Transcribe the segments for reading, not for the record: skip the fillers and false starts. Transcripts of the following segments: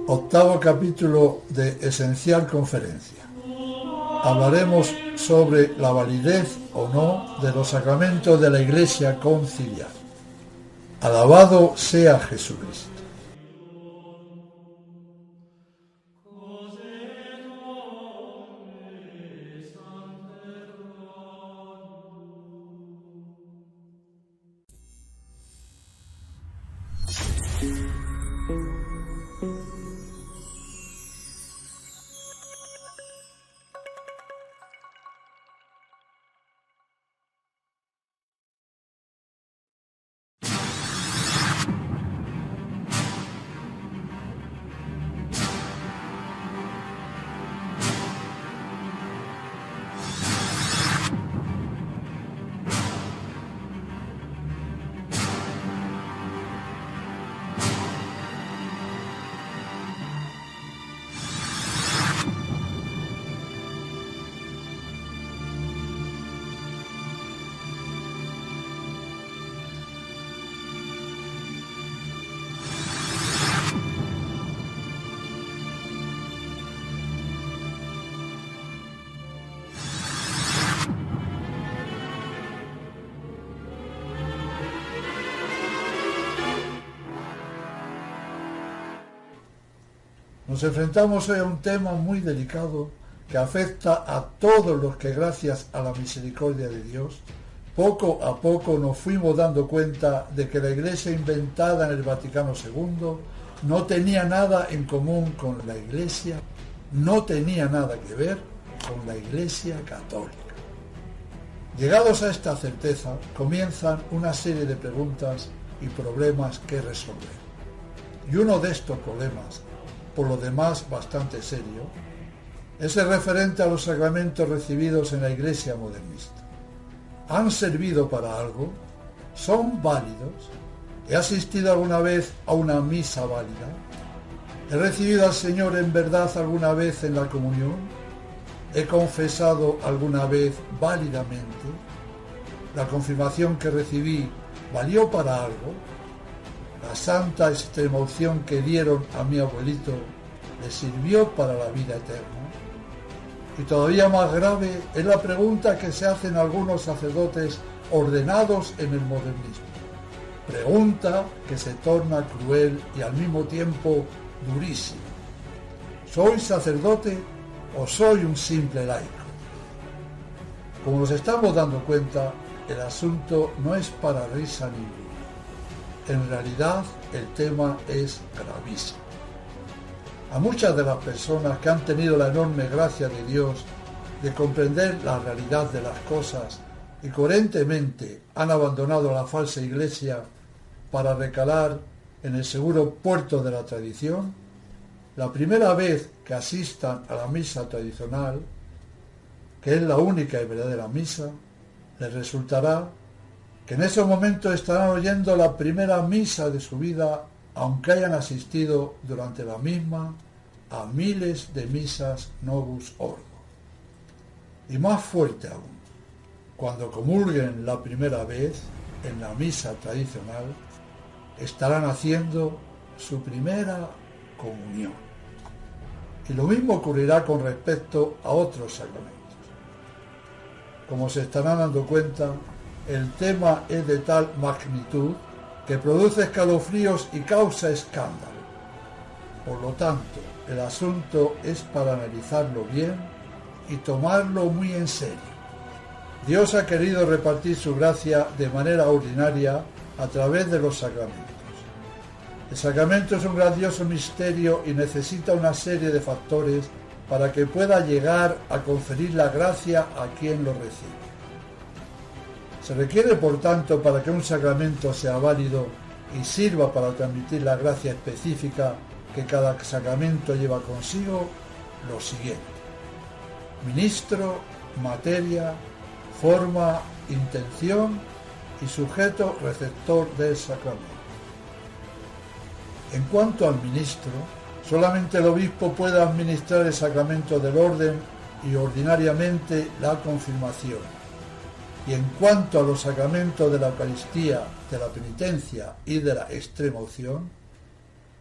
Octavo capítulo de Esencial Conferencia. Hablaremos sobre la validez o no de los sacramentos de la Iglesia conciliar. Alabado sea Jesucristo. Nos enfrentamos hoy a un tema muy delicado que afecta a todos los que, gracias a la misericordia de Dios, poco a poco nos fuimos dando cuenta de que la Iglesia inventada en el Vaticano II no tenía nada en común con la Iglesia, no tenía nada que ver con la Iglesia católica. Llegados a esta certeza, comienzan una serie de preguntas y problemas que resolver. Y uno de estos problemas, por lo demás bastante serio, es el referente a los sacramentos recibidos en la Iglesia modernista. ¿Han servido para algo? ¿Son válidos? ¿He asistido alguna vez a una misa válida? ¿He recibido al Señor en verdad alguna vez en la comunión? ¿He confesado alguna vez válidamente? ¿La confirmación que recibí valió para algo? ¿La santa extremaunción que dieron a mi abuelito le sirvió para la vida eterna? Y todavía más grave es la pregunta que se hacen algunos sacerdotes ordenados en el modernismo. Pregunta que se torna cruel y al mismo tiempo durísima. ¿Soy sacerdote o soy un simple laico? Como nos estamos dando cuenta, el asunto no es para risa ninguna. En realidad, el tema es gravísimo. A muchas de las personas que han tenido la enorme gracia de Dios de comprender la realidad de las cosas y coherentemente han abandonado la falsa iglesia para recalar en el seguro puerto de la tradición, la primera vez que asistan a la misa tradicional, que es la única y verdadera misa, les resultará que en esos momentos estarán oyendo la primera misa de su vida, aunque hayan asistido durante la misma a miles de misas Novus Ordo. Y más fuerte aún, cuando comulguen la primera vez en la misa tradicional, estarán haciendo su primera comunión. Y lo mismo ocurrirá con respecto a otros sacramentos. Como se estarán dando cuenta, el tema es de tal magnitud que produce escalofríos y causa escándalo. Por lo tanto, el asunto es para analizarlo bien y tomarlo muy en serio. Dios ha querido repartir su gracia de manera ordinaria a través de los sacramentos. El sacramento es un grandioso misterio y necesita una serie de factores para que pueda llegar a conferir la gracia a quien lo recibe. Se requiere, por tanto, para que un sacramento sea válido, y sirva para transmitir la gracia específica que cada sacramento lleva consigo lo siguiente: ministro, materia, forma, intención y sujeto receptor del sacramento. En cuanto al ministro, solamente el obispo puede administrar el sacramento del orden y ordinariamente la confirmación. Y en cuanto a los sacramentos de la Eucaristía, de la penitencia y de la extremaunción,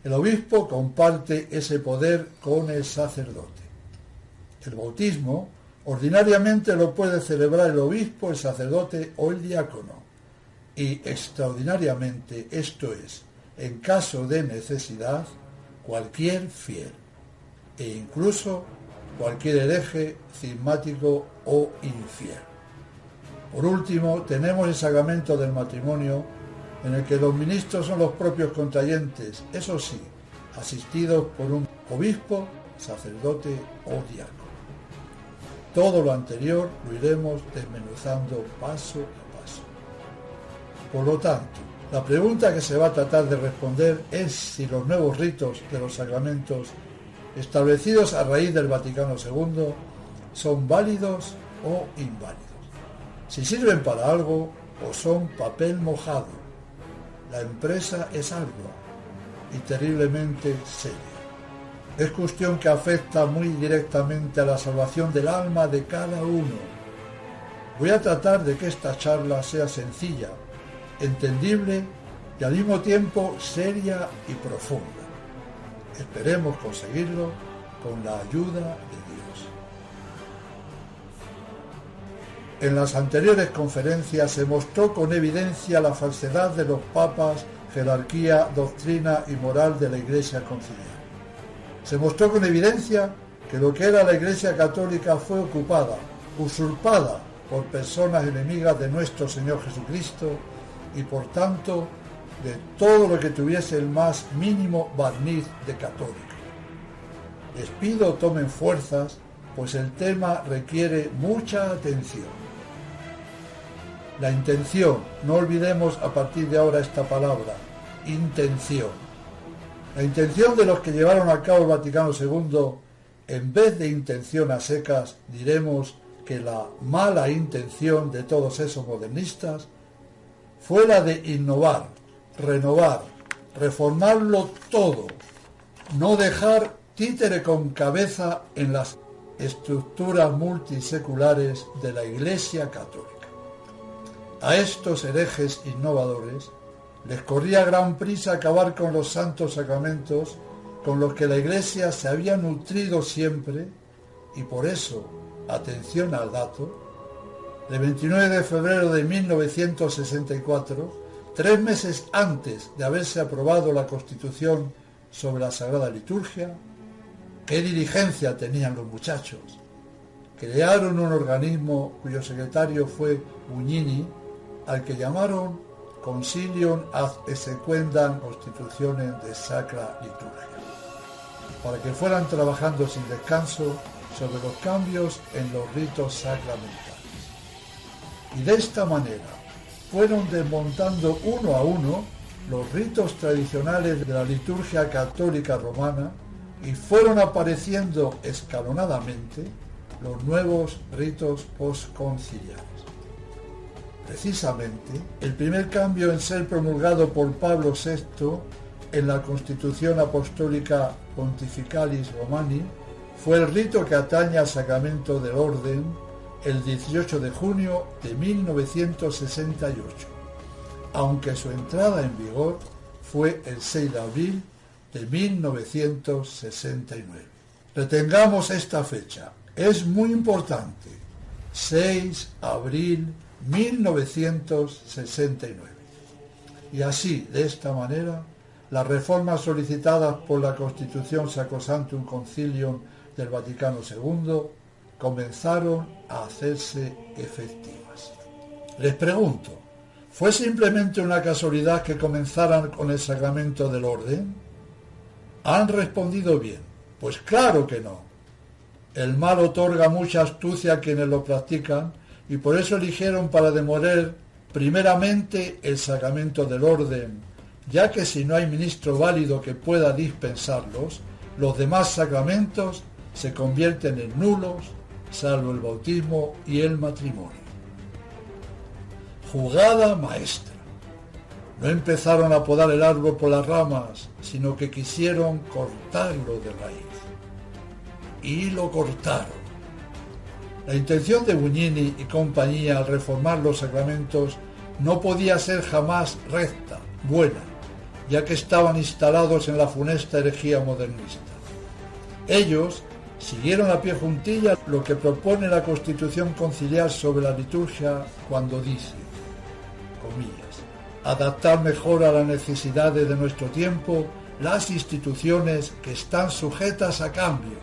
el obispo comparte ese poder con el sacerdote. El bautismo ordinariamente lo puede celebrar el obispo, el sacerdote o el diácono, y extraordinariamente, esto es, en caso de necesidad, cualquier fiel, e incluso cualquier hereje, cismático o infiel. Por último, tenemos el sacramento del matrimonio, en el que los ministros son los propios contrayentes, eso sí, asistidos por un obispo, sacerdote o diácono. Todo lo anterior lo iremos desmenuzando paso a paso. Por lo tanto, la pregunta que se va a tratar de responder es si los nuevos ritos de los sacramentos establecidos a raíz del Vaticano II son válidos o inválidos, si sirven para algo o son papel mojado. La empresa es ardua y terriblemente seria. Es cuestión que afecta muy directamente a la salvación del alma de cada uno. Voy a tratar de que esta charla sea sencilla, entendible y al mismo tiempo seria y profunda. Esperemos conseguirlo con la ayuda de Dios. En las anteriores conferencias se mostró con evidencia la falsedad de los papas, jerarquía, doctrina y moral de la Iglesia conciliar. Se mostró con evidencia que lo que era la Iglesia católica fue ocupada, usurpada por personas enemigas de nuestro Señor Jesucristo y por tanto de todo lo que tuviese el más mínimo barniz de católico. Les pido tomen fuerzas, pues el tema requiere mucha atención. La intención, no olvidemos a partir de ahora esta palabra, intención. La intención de los que llevaron a cabo el Vaticano II, en vez de intención a secas, diremos que la mala intención de todos esos modernistas fue la de innovar, renovar, reformarlo todo, no dejar títere con cabeza en las estructuras multiseculares de la Iglesia católica. A estos herejes innovadores les corría gran prisa acabar con los santos sacramentos con los que la Iglesia se había nutrido siempre, y por eso, atención al dato, el 29 de febrero de 1964, 3 meses antes de haberse aprobado la Constitución sobre la Sagrada Liturgia, ¿qué diligencia tenían los muchachos? Crearon un organismo cuyo secretario fue Bugnini, al que llamaron Consilium ad exequendam Constitutionem de Sacra Liturgia, para que fueran trabajando sin descanso sobre los cambios en los ritos sacramentales. Y de esta manera fueron desmontando uno a uno los ritos tradicionales de la liturgia católica romana y fueron apareciendo escalonadamente los nuevos ritos postconciliares. Precisamente, el primer cambio en ser promulgado por Pablo VI en la Constitución Apostólica Pontificalis Romani fue el rito que atañe al sacramento del orden el 18 de junio de 1968, aunque su entrada en vigor fue el 6 de abril de 1969. Retengamos esta fecha, es muy importante, 6 de abril 1969. Y así, de esta manera, las reformas solicitadas por la Constitución Sacrosanctum Concilium del Vaticano II comenzaron a hacerse efectivas. Les pregunto, ¿fue simplemente una casualidad que comenzaran con el sacramento del orden? Han respondido bien, pues claro que no. El mal otorga mucha astucia a quienes lo practican y por eso eligieron para demoler primeramente el sacramento del orden, ya que si no hay ministro válido que pueda dispensarlos, los demás sacramentos se convierten en nulos, salvo el bautismo y el matrimonio. Jugada maestra. No empezaron a podar el árbol por las ramas, sino que quisieron cortarlo de raíz. Y lo cortaron. La intención de Bugnini y compañía al reformar los sacramentos no podía ser jamás recta, buena, ya que estaban instalados en la funesta herejía modernista. Ellos siguieron a pie juntilla lo que propone la Constitución Conciliar sobre la liturgia cuando dice, comillas, adaptar mejor a las necesidades de nuestro tiempo las instituciones que están sujetas a cambio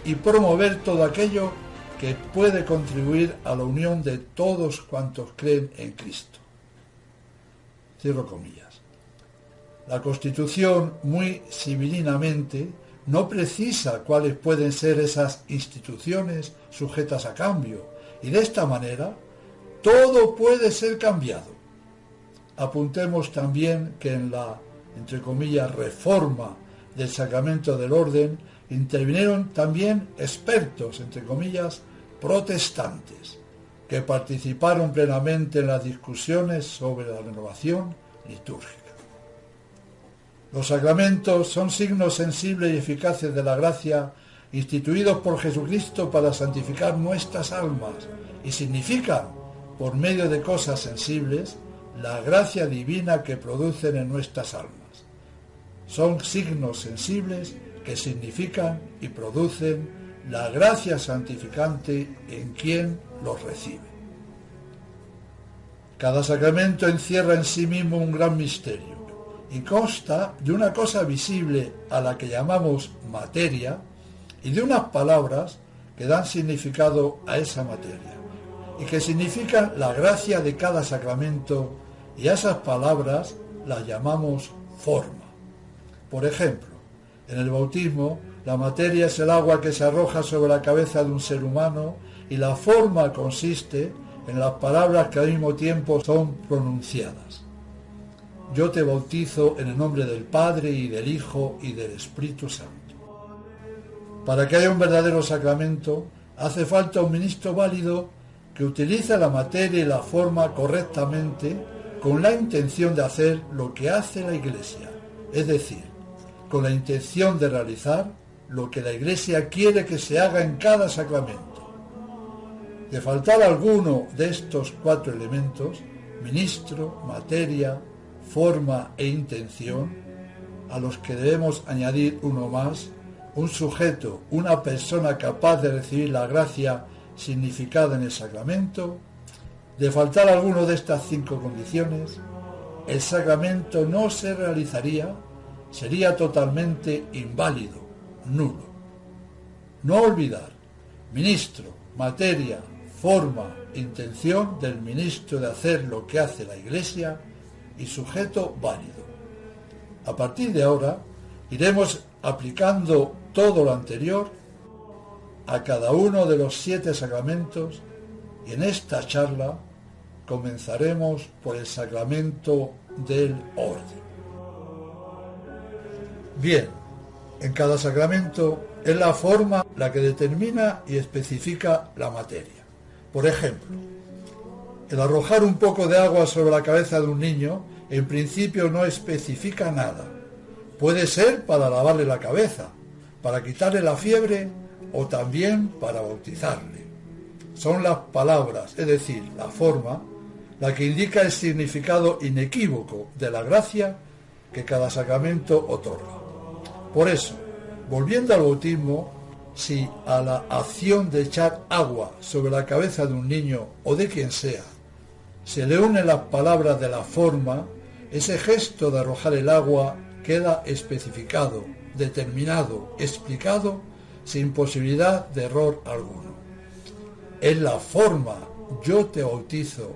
y promover todo aquello que puede contribuir a la unión de todos cuantos creen en Cristo. Cierro comillas. La Constitución, muy civilinamente, no precisa cuáles pueden ser esas instituciones sujetas a cambio, y de esta manera todo puede ser cambiado. Apuntemos también que en la, entre comillas, reforma del sacramento del orden intervinieron también expertos, entre comillas, protestantes, que participaron plenamente en las discusiones sobre la renovación litúrgica. Los sacramentos son signos sensibles y eficaces de la gracia instituidos por Jesucristo para santificar nuestras almas y significan, por medio de cosas sensibles, la gracia divina que producen en nuestras almas. Son signos sensibles que significan y producen la gracia santificante en quien los recibe. Cada sacramento encierra en sí mismo un gran misterio y consta de una cosa visible a la que llamamos materia y de unas palabras que dan significado a esa materia y que significan la gracia de cada sacramento, y a esas palabras las llamamos forma. Por ejemplo, en el bautismo, la materia es el agua que se arroja sobre la cabeza de un ser humano y la forma consiste en las palabras que al mismo tiempo son pronunciadas. Yo te bautizo en el nombre del Padre y del Hijo y del Espíritu Santo. Para que haya un verdadero sacramento, hace falta un ministro válido que utilice la materia y la forma correctamente con la intención de hacer lo que hace la Iglesia, es decir, con la intención de realizar lo que la Iglesia quiere que se haga en cada sacramento. De faltar alguno de estos cuatro elementos, ministro, materia, forma e intención, a los que debemos añadir uno más, un sujeto, una persona capaz de recibir la gracia significada en el sacramento, de faltar alguno de estas 5 condiciones, el sacramento no se realizaría, sería totalmente inválido, nulo. No olvidar, ministro, materia, forma, intención del ministro de hacer lo que hace la Iglesia y sujeto válido. A partir de ahora, iremos aplicando todo lo anterior a cada uno de los 7 sacramentos y en esta charla comenzaremos por el sacramento del orden. Bien, en cada sacramento es la forma la que determina y especifica la materia. Por ejemplo, el arrojar un poco de agua sobre la cabeza de un niño en principio no especifica nada. Puede ser para lavarle la cabeza, para quitarle la fiebre o también para bautizarle. Son las palabras, es decir, la forma, la que indica el significado inequívoco de la gracia que cada sacramento otorga. Por eso, volviendo al bautismo, si a la acción de echar agua sobre la cabeza de un niño o de quien sea, se le unen las palabras de la forma, ese gesto de arrojar el agua queda especificado, determinado, explicado, sin posibilidad de error alguno. Es la forma, yo te bautizo,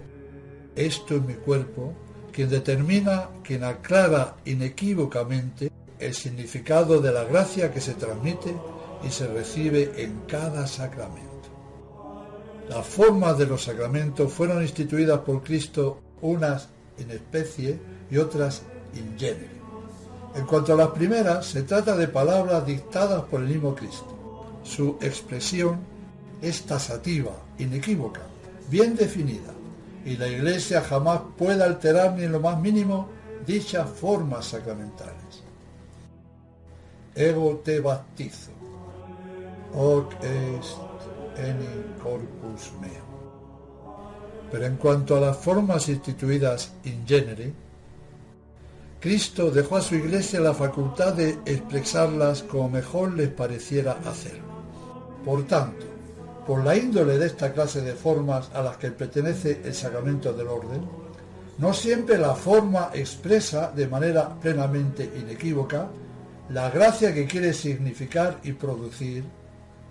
esto es mi cuerpo, quien determina, quien aclara inequívocamente el significado de la gracia que se transmite y se recibe en cada sacramento. Las formas de los sacramentos fueron instituidas por Cristo, unas en especie y otras in genere. En cuanto a las primeras, se trata de palabras dictadas por el mismo Cristo. Su expresión es tasativa, inequívoca, bien definida, y la Iglesia jamás puede alterar ni en lo más mínimo dichas formas sacramentales. Ego te baptizo, hoc est enim corpus meo. Pero en cuanto a las formas instituidas in genere, Cristo dejó a su Iglesia la facultad de expresarlas como mejor les pareciera hacerlo. Por tanto, por la índole de esta clase de formas a las que pertenece el sacramento del orden, no siempre la forma expresa de manera plenamente inequívoca la gracia que quiere significar y producir,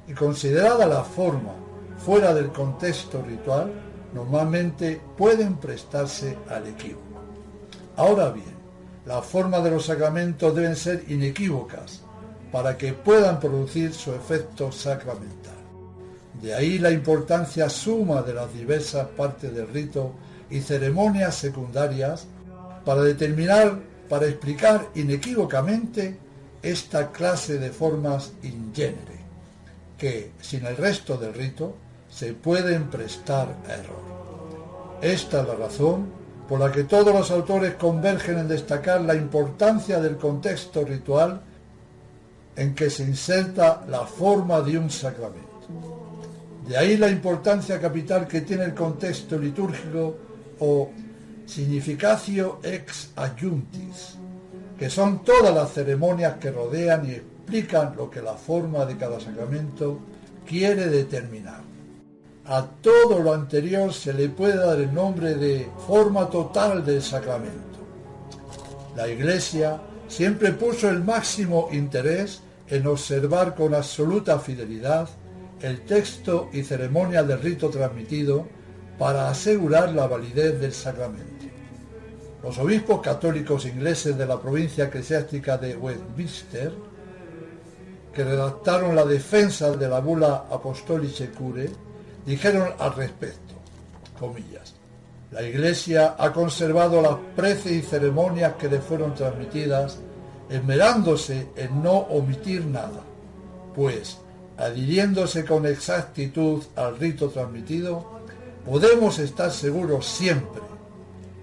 y considerada la forma fuera del contexto ritual, normalmente pueden prestarse al equívoco. Ahora bien, las formas de los sacramentos deben ser inequívocas para que puedan producir su efecto sacramental. De ahí la importancia suma de las diversas partes del rito y ceremonias secundarias para explicar inequívocamente esta clase de formas in genere, que, sin el resto del rito, se pueden prestar a error. Esta es la razón por la que todos los autores convergen en destacar la importancia del contexto ritual en que se inserta la forma de un sacramento. De ahí la importancia capital que tiene el contexto litúrgico o significatio ex adjunctis, que son todas las ceremonias que rodean y explican lo que la forma de cada sacramento quiere determinar. A todo lo anterior se le puede dar el nombre de forma total del sacramento. La Iglesia siempre puso el máximo interés en observar con absoluta fidelidad el texto y ceremonia del rito transmitido para asegurar la validez del sacramento. Los obispos católicos ingleses de la provincia eclesiástica de Westminster, que redactaron la defensa de la bula Apostolicae Curae, dijeron al respecto, comillas, la Iglesia ha conservado las preces y ceremonias que le fueron transmitidas, esmerándose en no omitir nada, pues, adhiriéndose con exactitud al rito transmitido, podemos estar seguros siempre,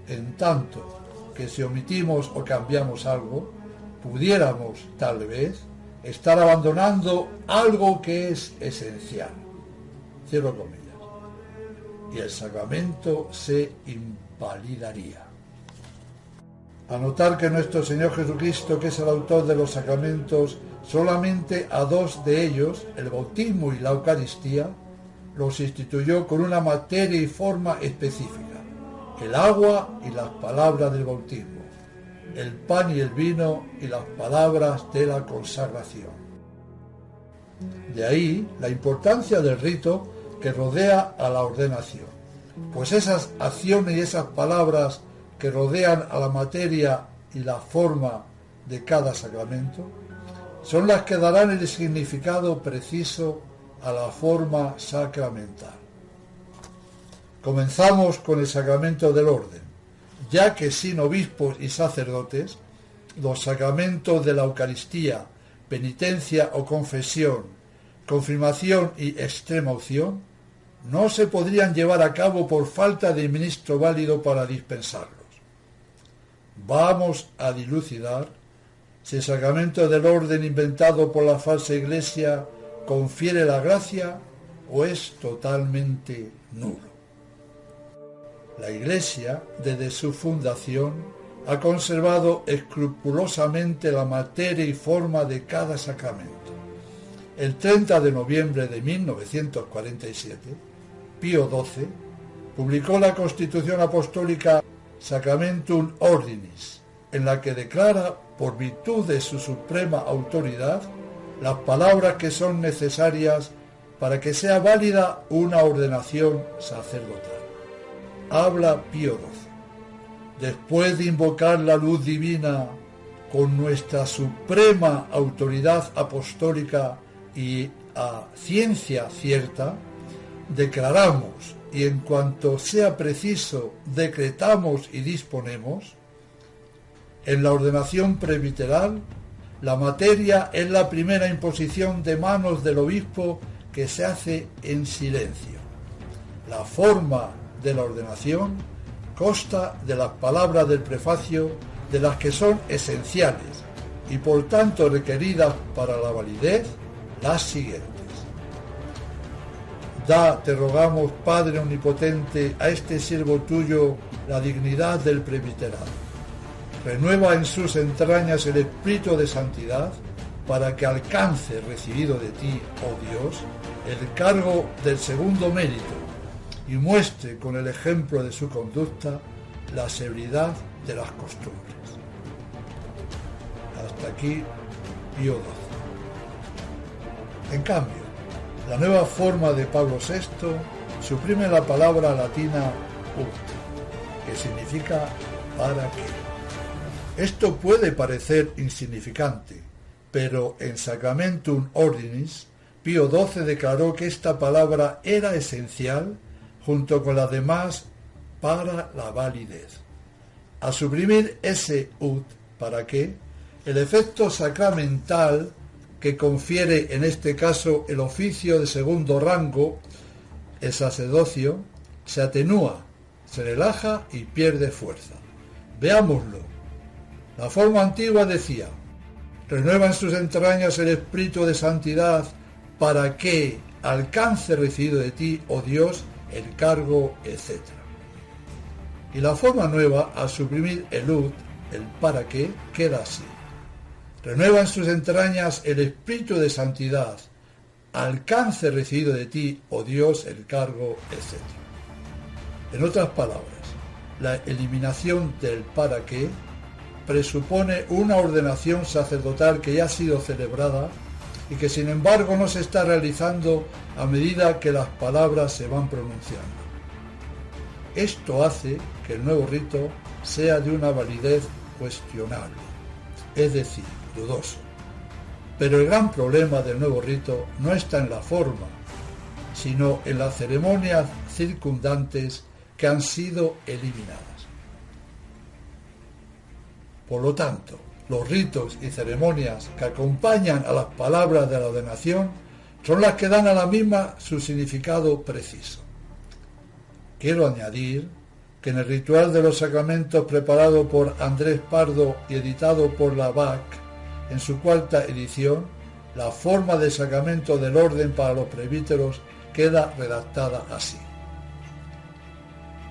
en tanto que si omitimos o cambiamos algo, pudiéramos, tal vez, estar abandonando algo que es esencial. Cierro comillas. Y el sacramento se invalidaría. A notar que nuestro Señor Jesucristo, que es el autor de los sacramentos, solamente a dos de ellos, el bautismo y la Eucaristía, los instituyó con una materia y forma específica, el agua y las palabras del bautismo, el pan y el vino y las palabras de la consagración. De ahí la importancia del rito que rodea a la ordenación, pues esas acciones y esas palabras que rodean a la materia y la forma de cada sacramento son las que darán el significado preciso a la forma sacramental. Comenzamos con el sacramento del orden, ya que sin obispos y sacerdotes, los sacramentos de la Eucaristía, penitencia o confesión, confirmación y extrema unción, no se podrían llevar a cabo por falta de ministro válido para dispensarlos. Vamos a dilucidar si el sacramento del orden inventado por la falsa Iglesia confiere la gracia o es totalmente nulo. La Iglesia, desde su fundación, ha conservado escrupulosamente la materia y forma de cada sacramento. El 30 de noviembre de 1947, Pío XII publicó la Constitución Apostólica Sacramentum Ordinis, en la que declara, por virtud de su suprema autoridad, las palabras que son necesarias para que sea válida una ordenación sacerdotal. Habla Pío XII. Después de invocar la luz divina con nuestra suprema autoridad apostólica y a ciencia cierta, declaramos y en cuanto sea preciso decretamos y disponemos En la ordenación presbiteral, la materia es la primera imposición de manos del obispo que se hace en silencio. La forma de la ordenación consta de las palabras del prefacio, de las que son esenciales y por tanto requeridas para la validez, las siguientes. Da, te rogamos, Padre omnipotente, a este siervo tuyo la dignidad del presbiterado. Renueva en sus entrañas el espíritu de santidad, para que alcance, recibido de ti, oh Dios, el cargo del segundo mérito, y muestre con el ejemplo de su conducta la severidad de las costumbres. Hasta aquí Pío XII. En cambio, la nueva forma de Pablo VI suprime la palabra latina ut, que significa para qué. Esto puede parecer insignificante, pero en Sacramentum Ordinis, Pío XII declaró que esta palabra era esencial junto con las demás para la validez. Al suprimir ese ut, ¿para qué?, el efecto sacramental que confiere en este caso el oficio de segundo rango, el sacerdocio, se atenúa, se relaja y pierde fuerza. Veámoslo. La forma antigua decía: renueva en sus entrañas el espíritu de santidad para que alcance recibido de ti, oh Dios, el cargo, etc. Y la forma nueva, al suprimir el ut, el para qué, queda así: renueva en sus entrañas el espíritu de santidad, alcance recibido de ti, oh Dios, el cargo, etc. En otras palabras, la eliminación del para qué presupone una ordenación sacerdotal que ya ha sido celebrada y que sin embargo no se está realizando a medida que las palabras se van pronunciando. Esto hace que el nuevo rito sea de una validez cuestionable, es decir, dudoso. Pero el gran problema del nuevo rito no está en la forma, sino en las ceremonias circundantes que han sido eliminadas. Por lo tanto, los ritos y ceremonias que acompañan a las palabras de la ordenación son las que dan a la misma su significado preciso. Quiero añadir que en el ritual de los sacramentos preparado por Andrés Pardo y editado por la BAC, en su cuarta edición, la forma del sacramento del orden para los presbíteros queda redactada así.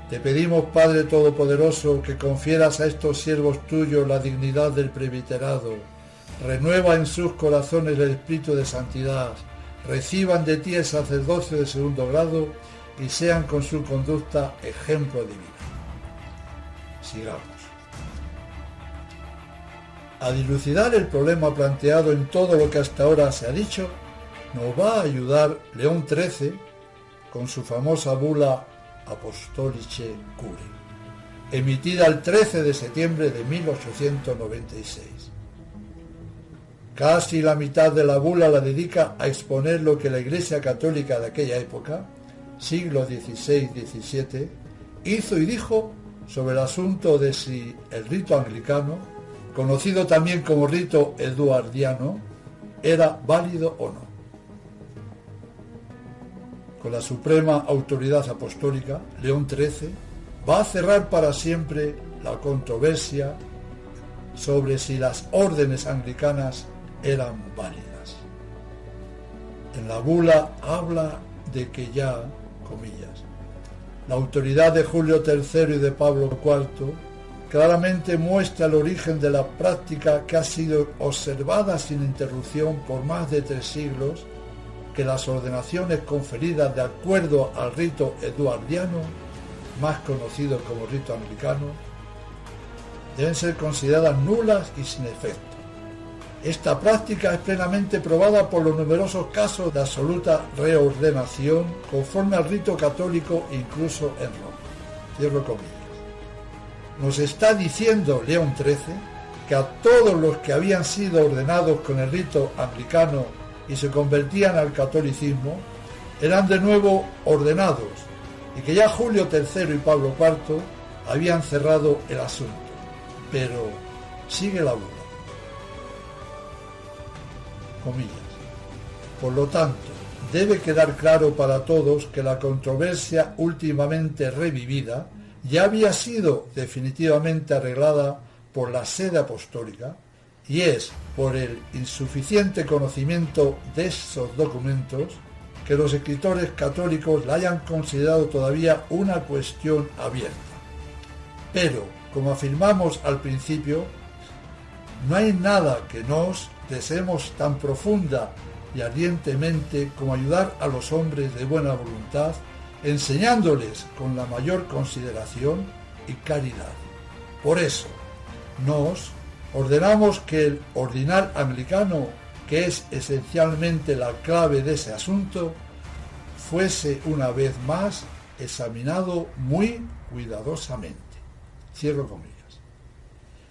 Te pedimos, Padre Todopoderoso, que confieras a estos siervos tuyos la dignidad del presbiterado, renueva en sus corazones el espíritu de santidad, reciban de ti el sacerdocio de segundo grado y sean con su conducta ejemplo divino. Sigamos. A dilucidar el problema planteado en todo lo que hasta ahora se ha dicho, nos va a ayudar León XIII con su famosa bula Apostolice Cure, emitida el 13 de septiembre de 1896. Casi la mitad de la bula la dedica a exponer lo que la Iglesia Católica de aquella época, siglo XVI-XVII, hizo y dijo sobre el asunto de si el rito anglicano, conocido también como rito eduardiano, era válido o no. Con la suprema autoridad apostólica, León XIII va a cerrar para siempre la controversia sobre si las órdenes anglicanas eran válidas. En la bula habla de que ya, comillas, la autoridad de Julio III y de Pablo IV claramente muestra el origen de la práctica que ha sido observada sin interrupción por más de 3 siglos, que las ordenaciones conferidas de acuerdo al rito eduardiano, más conocido como rito anglicano, deben ser consideradas nulas y sin efecto. Esta práctica es plenamente probada por los numerosos casos de absoluta reordenación conforme al rito católico incluso en Roma. Cierro comillas. Nos está diciendo León XIII que a todos los que habían sido ordenados con el rito anglicano y se convertían al catolicismo, eran de nuevo ordenados, y que ya Julio III y Pablo IV habían cerrado el asunto. Pero, Sigue la bula. Comillas. Por lo tanto, debe quedar claro para todos que la controversia últimamente revivida ya había sido definitivamente arreglada por la sede apostólica, y es por el insuficiente conocimiento de esos documentos que los escritores católicos la hayan considerado todavía una cuestión abierta. Pero, como afirmamos al principio, no hay nada que nos deseemos tan profunda y ardientemente como ayudar a los hombres de buena voluntad, enseñándoles con la mayor consideración y caridad. Por eso, nos ordenamos que el ordinal anglicano, que es esencialmente la clave de ese asunto, fuese una vez más examinado muy cuidadosamente. Cierro comillas.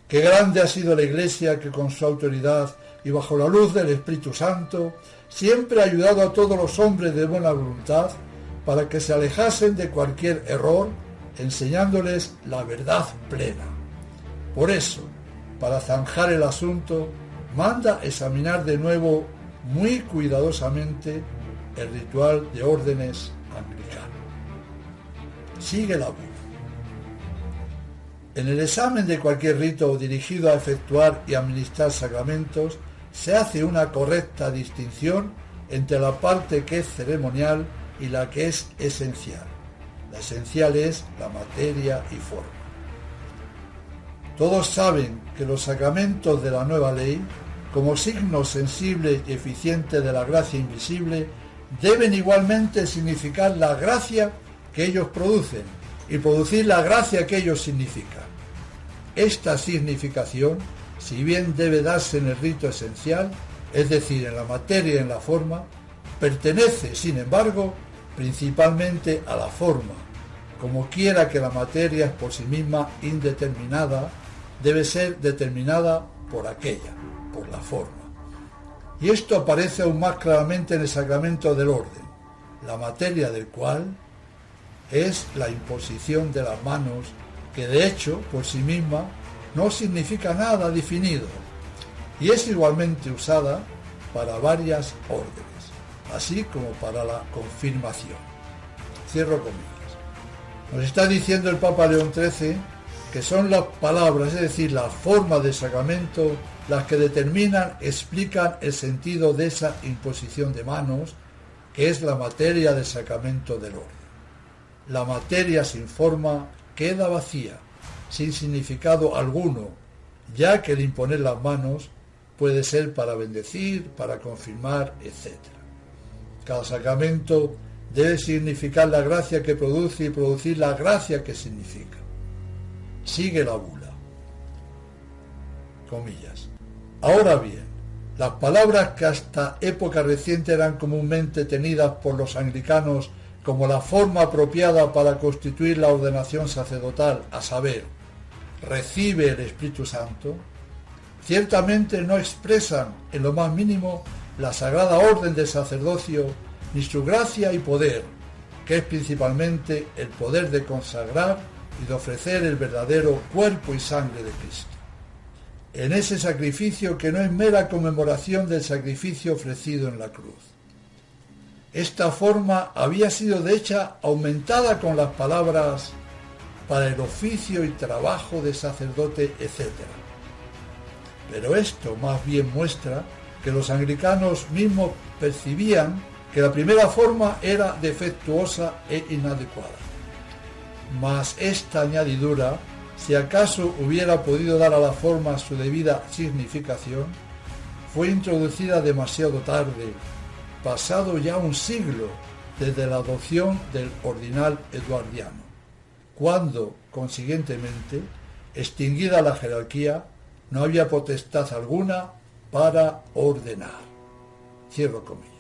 Qué grande ha sido la Iglesia que con su autoridad y bajo la luz del Espíritu Santo siempre ha ayudado a todos los hombres de buena voluntad para que se alejasen de cualquier error, enseñándoles la verdad plena. Por eso, para zanjar el asunto, manda examinar de nuevo muy cuidadosamente el ritual de órdenes anglicano. Sigue la bula. En el examen de cualquier rito dirigido a efectuar y administrar sacramentos, se hace una correcta distinción entre la parte que es ceremonial y la que es esencial. La esencial es la materia y forma. Todos saben que los sacramentos de la nueva ley, como signos sensibles y eficientes de la gracia invisible, deben igualmente significar la gracia que ellos producen y producir la gracia que ellos significan. Esta significación, si bien debe darse en el rito esencial, es decir, en la materia y en la forma, pertenece, sin embargo, principalmente a la forma. Como quiera que la materia es por sí misma indeterminada, debe ser determinada por aquella, por la forma. Y esto aparece aún más claramente en el sacramento del orden, la materia del cual es la imposición de las manos, que de hecho, por sí misma, no significa nada definido, y es igualmente usada para varias órdenes, así como para la confirmación. Cierro comillas. Nos está diciendo el Papa León XIII que son las palabras, es decir, la forma del sacramento, las que determinan, explican el sentido de esa imposición de manos, que es la materia del sacramento del orden. La materia sin forma queda vacía, sin significado alguno, ya que el imponer las manos puede ser para bendecir, para confirmar, etc. Cada sacramento debe significar la gracia que produce y producir la gracia que significa. Sigue la bula. Comillas. Ahora bien, las palabras que hasta época reciente eran comúnmente tenidas por los anglicanos como la forma apropiada para constituir la ordenación sacerdotal, a saber, recibe el Espíritu Santo, ciertamente no expresan en lo más mínimo la sagrada orden del sacerdocio ni su gracia y poder, que es principalmente el poder de consagrar y de ofrecer el verdadero cuerpo y sangre de Cristo. En ese sacrificio que no es mera conmemoración del sacrificio ofrecido en la cruz. Esta forma había sido de hecho aumentada con las palabras para el oficio y trabajo de sacerdote, etc. Pero esto más bien muestra que los anglicanos mismos percibían que la primera forma era defectuosa e inadecuada. Mas esta añadidura, si acaso hubiera podido dar a la forma su debida significación, fue introducida demasiado tarde, pasado ya un siglo desde la adopción del ordinal eduardiano, cuando, consiguientemente, extinguida la jerarquía, no había potestad alguna para ordenar. Cierro comillas.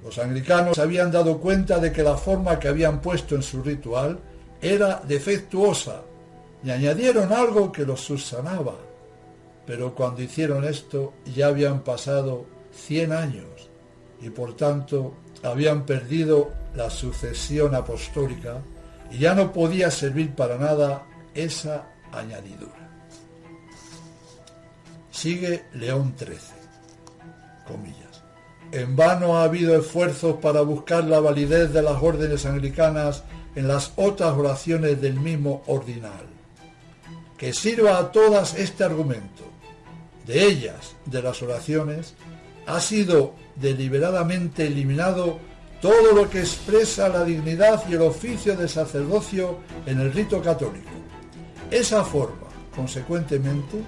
Los anglicanos se habían dado cuenta de que la forma que habían puesto en su ritual era defectuosa y añadieron algo que los subsanaba. Pero cuando hicieron esto ya habían pasado 100 años y por tanto habían perdido la sucesión apostólica y ya no podía servir para nada esa añadidura. Sigue León XIII, comillas. En vano ha habido esfuerzos para buscar la validez de las órdenes anglicanas en las otras oraciones del mismo ordinal. Que sirva a todas este argumento. De ellas, de las oraciones, ha sido deliberadamente eliminado todo lo que expresa la dignidad y el oficio de sacerdocio en el rito católico. Esa forma, consecuentemente,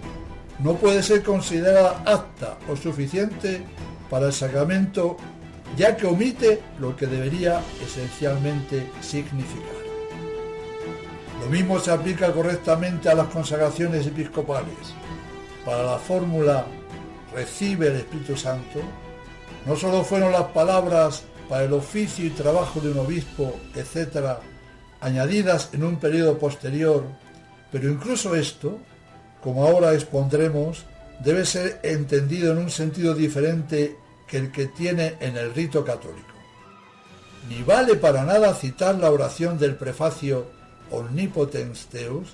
no puede ser considerada apta o suficiente para el sacramento, ya que omite lo que debería esencialmente significar. Lo mismo se aplica correctamente a las consagraciones episcopales. Para la fórmula recibe el Espíritu Santo, no solo fueron las palabras para el oficio y trabajo de un obispo, etc., añadidas en un periodo posterior, pero incluso esto, como ahora expondremos, debe ser entendido en un sentido diferente que el que tiene en el rito católico. Ni vale para nada citar la oración del prefacio Omnipotens Deus,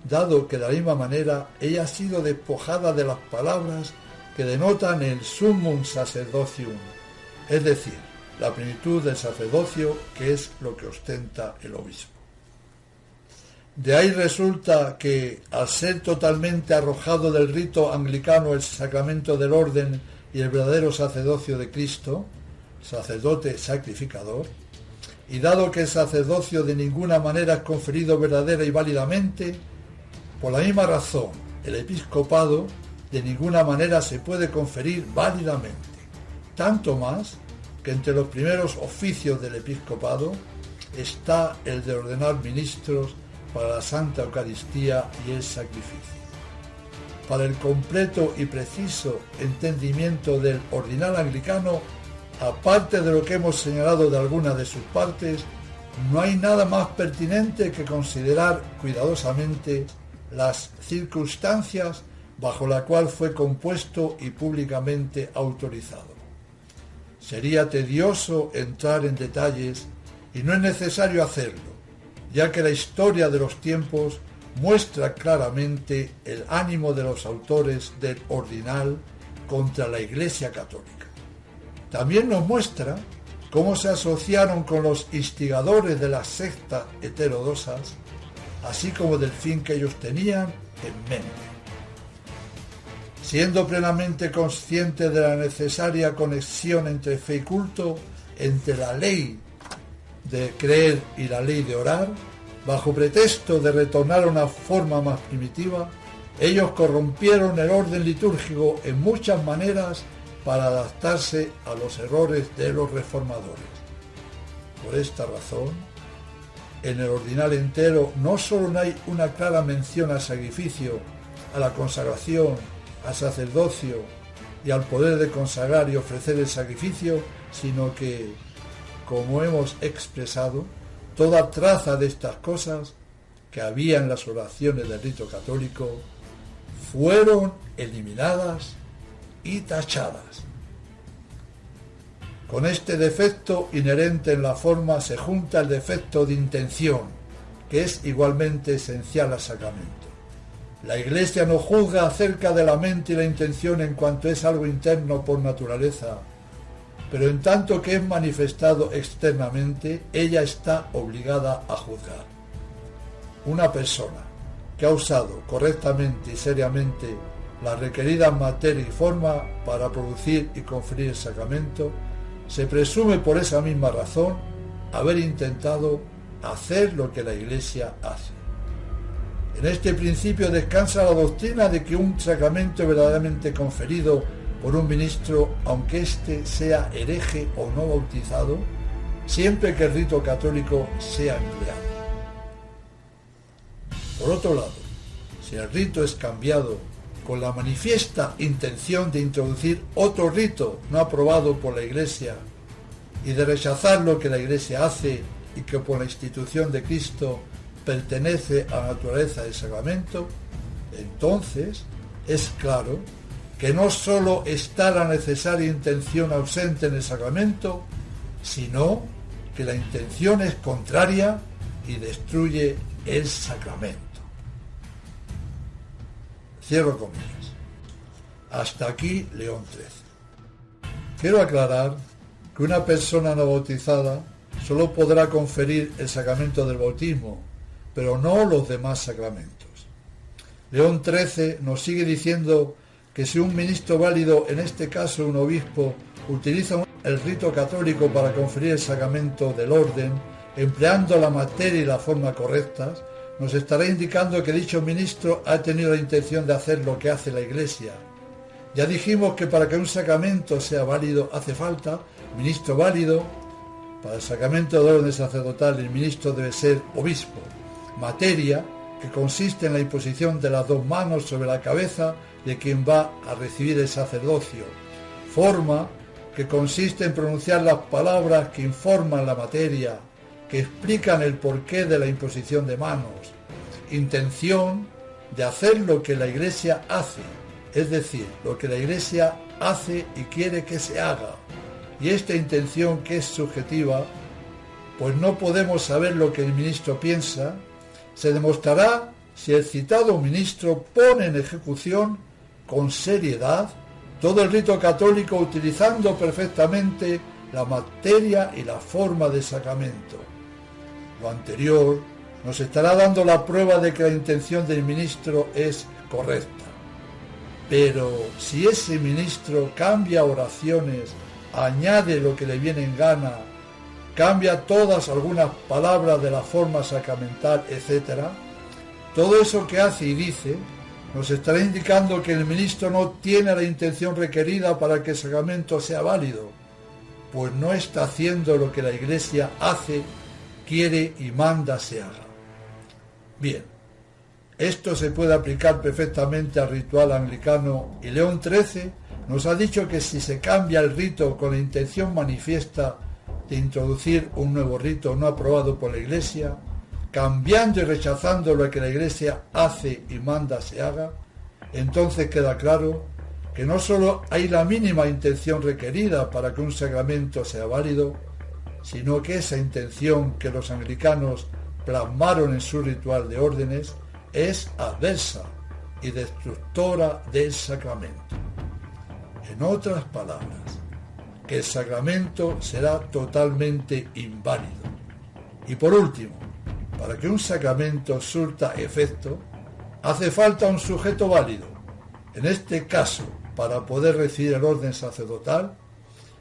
dado que de la misma manera ella ha sido despojada de las palabras que denotan el summum sacerdocium, es decir, la plenitud del sacerdocio, que es lo que ostenta el obispo. De ahí resulta que, al ser totalmente arrojado del rito anglicano el sacramento del orden y el verdadero sacerdocio de Cristo, sacerdote sacrificador, y dado que el sacerdocio de ninguna manera es conferido verdadera y válidamente, por la misma razón, el episcopado de ninguna manera se puede conferir válidamente, tanto más que entre los primeros oficios del episcopado está el de ordenar ministros para la Santa Eucaristía y el sacrificio. Para el completo y preciso entendimiento del ordinal anglicano, aparte de lo que hemos señalado de algunas de sus partes, no hay nada más pertinente que considerar cuidadosamente las circunstancias bajo la cual fue compuesto y públicamente autorizado. Sería tedioso entrar en detalles y no es necesario hacerlo, ya que la historia de los tiempos muestra claramente el ánimo de los autores del ordinal contra la Iglesia católica. También nos muestra cómo se asociaron con los instigadores de las sectas heterodoxas, así como del fin que ellos tenían en mente. Siendo plenamente consciente de la necesaria conexión entre fe y culto, entre la ley de creer y la ley de orar, bajo pretexto de retornar a una forma más primitiva, ellos corrompieron el orden litúrgico en muchas maneras para adaptarse a los errores de los reformadores. Por esta razón, en el ordinal entero no solo no hay una clara mención al sacrificio, a la consagración, al sacerdocio y al poder de consagrar y ofrecer el sacrificio, sino que, como hemos expresado, toda traza de estas cosas que había en las oraciones del rito católico fueron eliminadas y tachadas. Con este defecto inherente en la forma se junta el defecto de intención, que es igualmente esencial al sacramento. La Iglesia no juzga acerca de la mente y la intención en cuanto es algo interno por naturaleza, pero en tanto que es manifestado externamente, ella está obligada a juzgar. Una persona que ha usado correctamente y seriamente la requerida materia y forma para producir y conferir el sacramento, se presume por esa misma razón haber intentado hacer lo que la Iglesia hace. En este principio descansa la doctrina de que un sacramento verdaderamente conferido por un ministro, aunque éste sea hereje o no bautizado, siempre que el rito católico sea empleado. Por otro lado, si el rito es cambiado con la manifiesta intención de introducir otro rito no aprobado por la Iglesia y de rechazar lo que la Iglesia hace y que por la institución de Cristo pertenece a la naturaleza del sacramento, entonces es claro que no sólo está la necesaria intención ausente en el sacramento, sino que la intención es contraria y destruye el sacramento. Cierro comillas. Hasta aquí León XIII. Quiero aclarar que una persona no bautizada solo podrá conferir el sacramento del bautismo, pero no los demás sacramentos. León XIII nos sigue diciendo que si un ministro válido, en este caso un obispo, utiliza el rito católico para conferir el sacramento del orden, empleando la materia y la forma correctas, nos estará indicando que dicho ministro ha tenido la intención de hacer lo que hace la Iglesia. Ya dijimos que para que un sacramento sea válido hace falta ministro válido. Para el sacramento del orden sacerdotal el ministro debe ser obispo. Materia, que consiste en la imposición de las dos manos sobre la cabeza de quien va a recibir el sacerdocio. Forma, que consiste en pronunciar las palabras que informan la materia, que explican el porqué de la imposición de manos. Intención, de hacer lo que la Iglesia hace, es decir, lo que la Iglesia hace y quiere que se haga. Y esta intención, que es subjetiva, pues no podemos saber lo que el ministro piensa, se demostrará si el citado ministro pone en ejecución con seriedad todo el rito católico, utilizando perfectamente la materia y la forma del sacramento. Lo anterior nos estará dando la prueba de que la intención del ministro es correcta. Pero si ese ministro cambia oraciones, añade lo que le viene en gana, cambia todas algunas palabras de la forma sacramental, etc., todo eso que hace y dice nos estará indicando que el ministro no tiene la intención requerida para que el sacramento sea válido, pues no está haciendo lo que la Iglesia hace, quiere y manda se haga. Bien, esto se puede aplicar perfectamente al ritual anglicano, y León XIII nos ha dicho que si se cambia el rito con la intención manifiesta de introducir un nuevo rito no aprobado por la Iglesia, cambiando y rechazando lo que la Iglesia hace y manda se haga, entonces queda claro que no solo hay la mínima intención requerida para que un sacramento sea válido, sino que esa intención que los anglicanos plasmaron en su ritual de órdenes es adversa y destructora del sacramento. En otras palabras, que el sacramento será totalmente inválido. Y por último, para que un sacramento surta efecto, hace falta un sujeto válido. En este caso, para poder recibir el orden sacerdotal,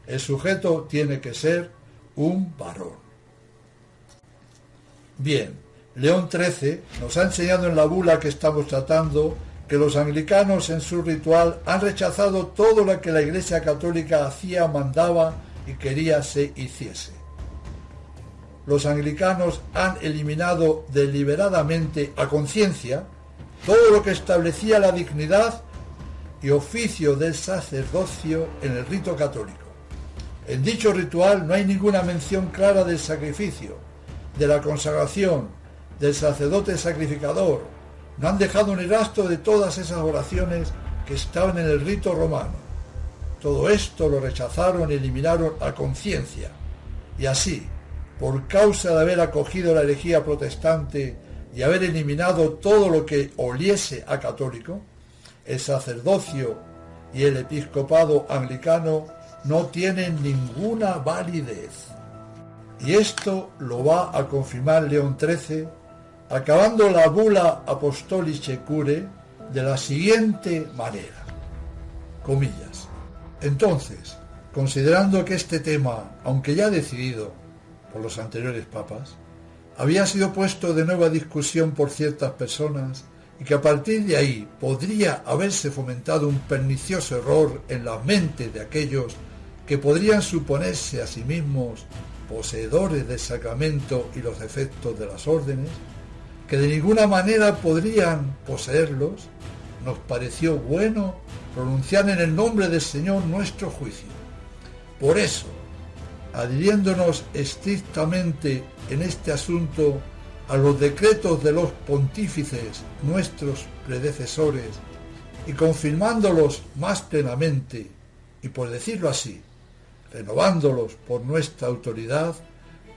el sujeto tiene que ser un varón. Bien, León XIII nos ha enseñado en la bula que estamos tratando que los anglicanos en su ritual han rechazado todo lo que la Iglesia Católica hacía, mandaba y quería se hiciese. Los anglicanos han eliminado deliberadamente a conciencia todo lo que establecía la dignidad y oficio del sacerdocio en el rito católico. En dicho ritual no hay ninguna mención clara del sacrificio, de la consagración, del sacerdote sacrificador. No han dejado ni rastro de todas esas oraciones que estaban en el rito romano. Todo esto lo rechazaron y eliminaron a conciencia. Y así, por causa de haber acogido la herejía protestante y haber eliminado todo lo que oliese a católico, el sacerdocio y el episcopado anglicano no tienen ninguna validez. Y esto lo va a confirmar León XIII, acabando la bula Apostolicae Curae de la siguiente manera, comillas: entonces, considerando que este tema, aunque ya decidido por los anteriores papas, había sido puesto de nueva discusión por ciertas personas y que a partir de ahí podría haberse fomentado un pernicioso error en la mente de aquellos que podrían suponerse a sí mismos poseedores del sacramento y los efectos de las órdenes, que de ninguna manera podrían poseerlos, nos pareció bueno pronunciar en el nombre del Señor nuestro juicio. Por eso, adhiriéndonos estrictamente en este asunto a los decretos de los pontífices, nuestros predecesores, y confirmándolos más plenamente, y por decirlo así, renovándolos por nuestra autoridad,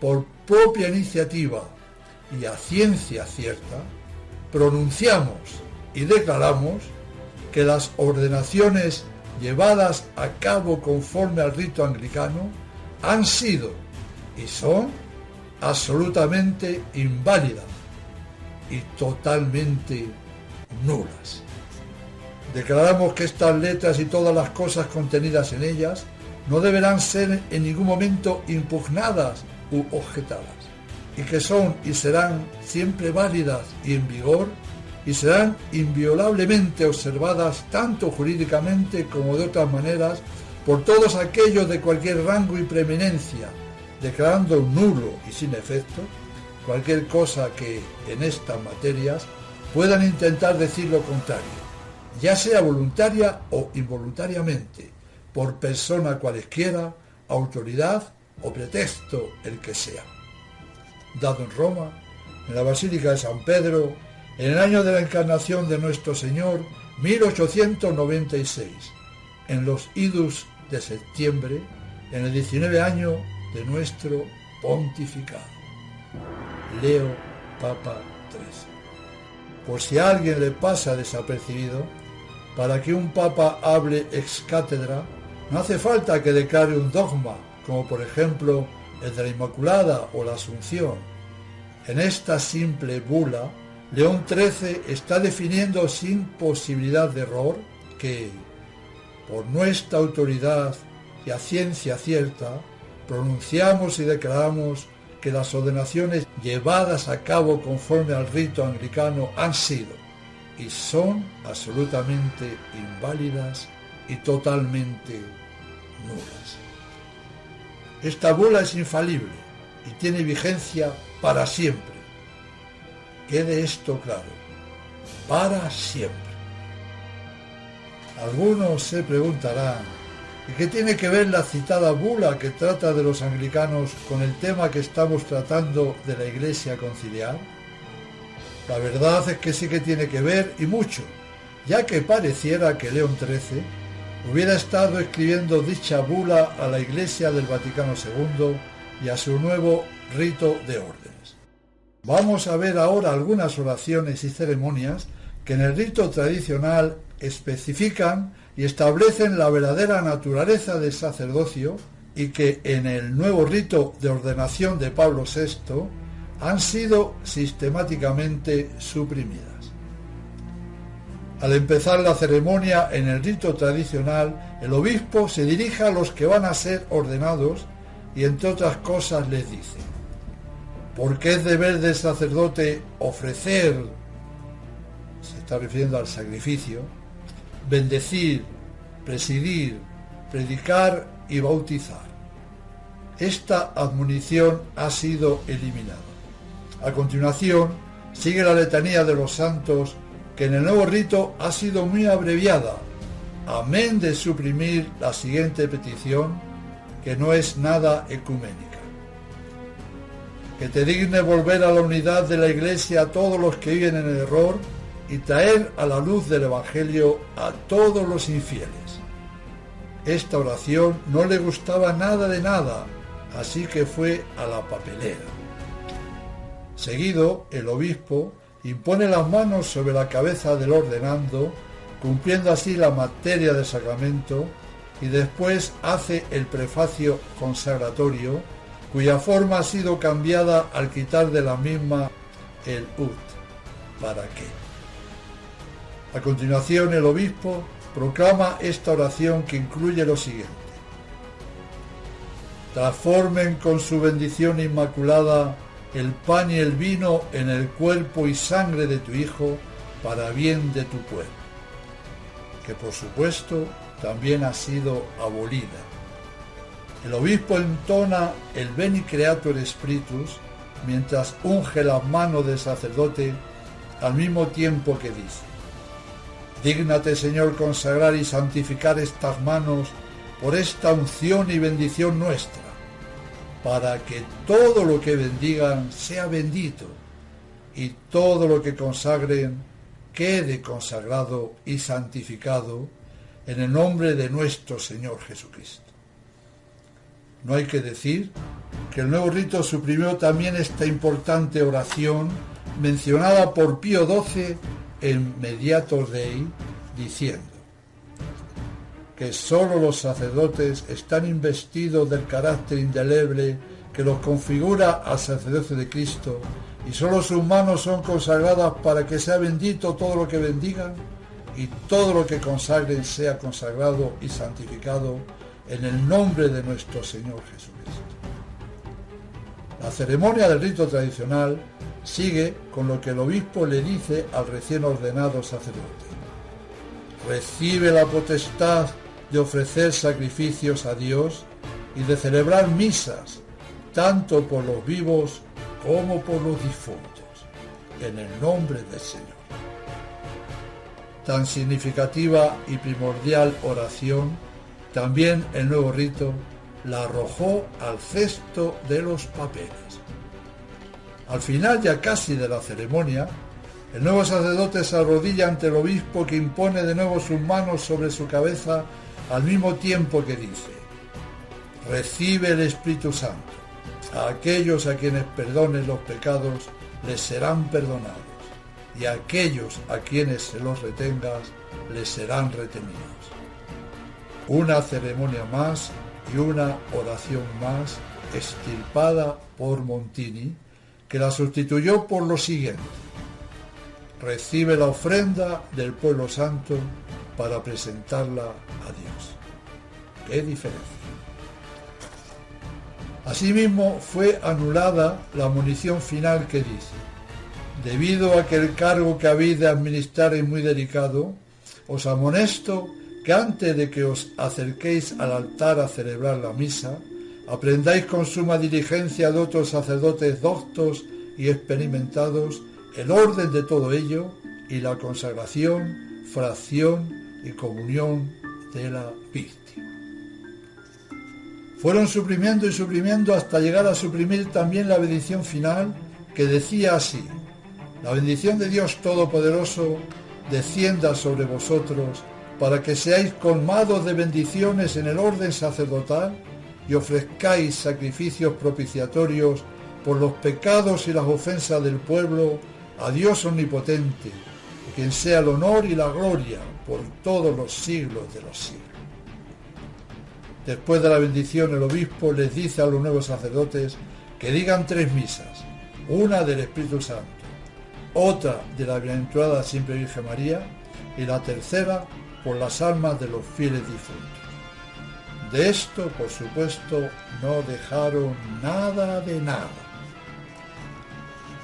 por propia iniciativa y a ciencia cierta, pronunciamos y declaramos que las ordenaciones llevadas a cabo conforme al rito anglicano han sido y son absolutamente inválidas y totalmente nulas. Declaramos que estas letras y todas las cosas contenidas en ellas no deberán ser en ningún momento impugnadas u objetadas, y que son y serán siempre válidas y en vigor, y serán inviolablemente observadas tanto jurídicamente como de otras maneras por todos aquellos de cualquier rango y preeminencia, declarando nulo y sin efecto cualquier cosa que en estas materias puedan intentar decir lo contrario, ya sea voluntaria o involuntariamente, por persona cualesquiera, autoridad o pretexto el que sea. Dado en Roma, en la Basílica de San Pedro, en el año de la encarnación de nuestro Señor, 1896, en los idus de septiembre, en el 19 año de nuestro pontificado. Leo Papa XIII. Por si a alguien le pasa desapercibido, para que un papa hable ex cátedra, no hace falta que declare un dogma, como por ejemplo el de la Inmaculada o la Asunción. En esta simple bula, León XIII está definiendo sin posibilidad de error que, por nuestra autoridad y a ciencia cierta, pronunciamos y declaramos que las ordenaciones llevadas a cabo conforme al rito anglicano han sido y son absolutamente inválidas y totalmente nulas. Esta bula es infalible y tiene vigencia para siempre. Quede esto claro, para siempre. Algunos se preguntarán, ¿y qué tiene que ver la citada bula que trata de los anglicanos con el tema que estamos tratando de la Iglesia conciliar? La verdad es que sí que tiene que ver y mucho, ya que pareciera que León XIII hubiera estado escribiendo dicha bula a la Iglesia del Vaticano II y a su nuevo rito de órdenes. Vamos a ver ahora algunas oraciones y ceremonias que en el rito tradicional especifican y establecen la verdadera naturaleza del sacerdocio y que en el nuevo rito de ordenación de Pablo VI han sido sistemáticamente suprimidas. Al empezar la ceremonia en el rito tradicional, el obispo se dirige a los que van a ser ordenados y entre otras cosas les dice: porque es deber del sacerdote ofrecer, se está refiriendo al sacrificio, bendecir, presidir, predicar y bautizar. Esta admonición ha sido eliminada. A continuación, sigue la letanía de los santos, que en el nuevo rito ha sido muy abreviada, amén de suprimir la siguiente petición, que no es nada ecuménica. Que te digne volver a la unidad de la Iglesia a todos los que viven en el error y traer a la luz del Evangelio a todos los infieles. Esta oración no le gustaba nada de nada, así que fue a la papelera. Seguido, el obispo impone las manos sobre la cabeza del ordenando, cumpliendo así la materia del sacramento, y después hace el prefacio consagratorio, cuya forma ha sido cambiada al quitar de la misma el ut. ¿Para qué? A continuación, el obispo proclama esta oración que incluye lo siguiente: transformen con su bendición inmaculada el pan y el vino en el cuerpo y sangre de tu Hijo para bien de tu pueblo, que por supuesto también ha sido abolida. El obispo entona el Veni Creator Spiritus mientras unge las manos del sacerdote, al mismo tiempo que dice: dígnate, Señor, consagrar y santificar estas manos por esta unción y bendición nuestra, para que todo lo que bendigan sea bendito y todo lo que consagren quede consagrado y santificado en el nombre de nuestro Señor Jesucristo. No hay que decir que el nuevo rito suprimió también esta importante oración mencionada por Pío XII en Mediator Dei, diciendo que sólo los sacerdotes están investidos del carácter indeleble que los configura al sacerdocio de Cristo, y sólo sus manos son consagradas para que sea bendito todo lo que bendigan y todo lo que consagren sea consagrado y santificado en el nombre de nuestro Señor Jesucristo. La ceremonia del rito tradicional sigue con lo que el obispo le dice al recién ordenado sacerdote: recibe la potestad de ofrecer sacrificios a Dios y de celebrar misas, tanto por los vivos como por los difuntos, en el nombre del Señor. Tan significativa y primordial oración, también el nuevo rito la arrojó al cesto de los papeles. Al final ya casi de la ceremonia, el nuevo sacerdote se arrodilla ante el obispo, que impone de nuevo sus manos sobre su cabeza al mismo tiempo que dice: recibe el Espíritu Santo. A aquellos a quienes perdones los pecados les serán perdonados, y a aquellos a quienes se los retengas les serán retenidos. Una ceremonia más y una oración más extirpada por Montini, que la sustituyó por lo siguiente: recibe la ofrenda del pueblo santo para presentarla a Dios. ¡Qué diferencia! Asimismo, fue anulada la munición final que dice: debido a que el cargo que habéis de administrar es muy delicado, os amonesto que antes de que os acerquéis al altar a celebrar la misa, aprendáis con suma diligencia de otros sacerdotes doctos y experimentados el orden de todo ello y la consagración, fracción y comunión de la víctima. Fueron suprimiendo y suprimiendo hasta llegar a suprimir también la bendición final, que decía así: la bendición de Dios Todopoderoso descienda sobre vosotros, para que seáis colmados de bendiciones en el orden sacerdotal y ofrezcáis sacrificios propiciatorios por los pecados y las ofensas del pueblo a Dios omnipotente, quien sea el honor y la gloria por todos los siglos de los siglos. Después de la bendición, el obispo les dice a los nuevos sacerdotes que digan 3 misas: una del Espíritu Santo, otra de la bienaventurada siempre Virgen María y la tercera por las almas de los fieles difuntos. De esto, por supuesto, no dejaron nada de nada.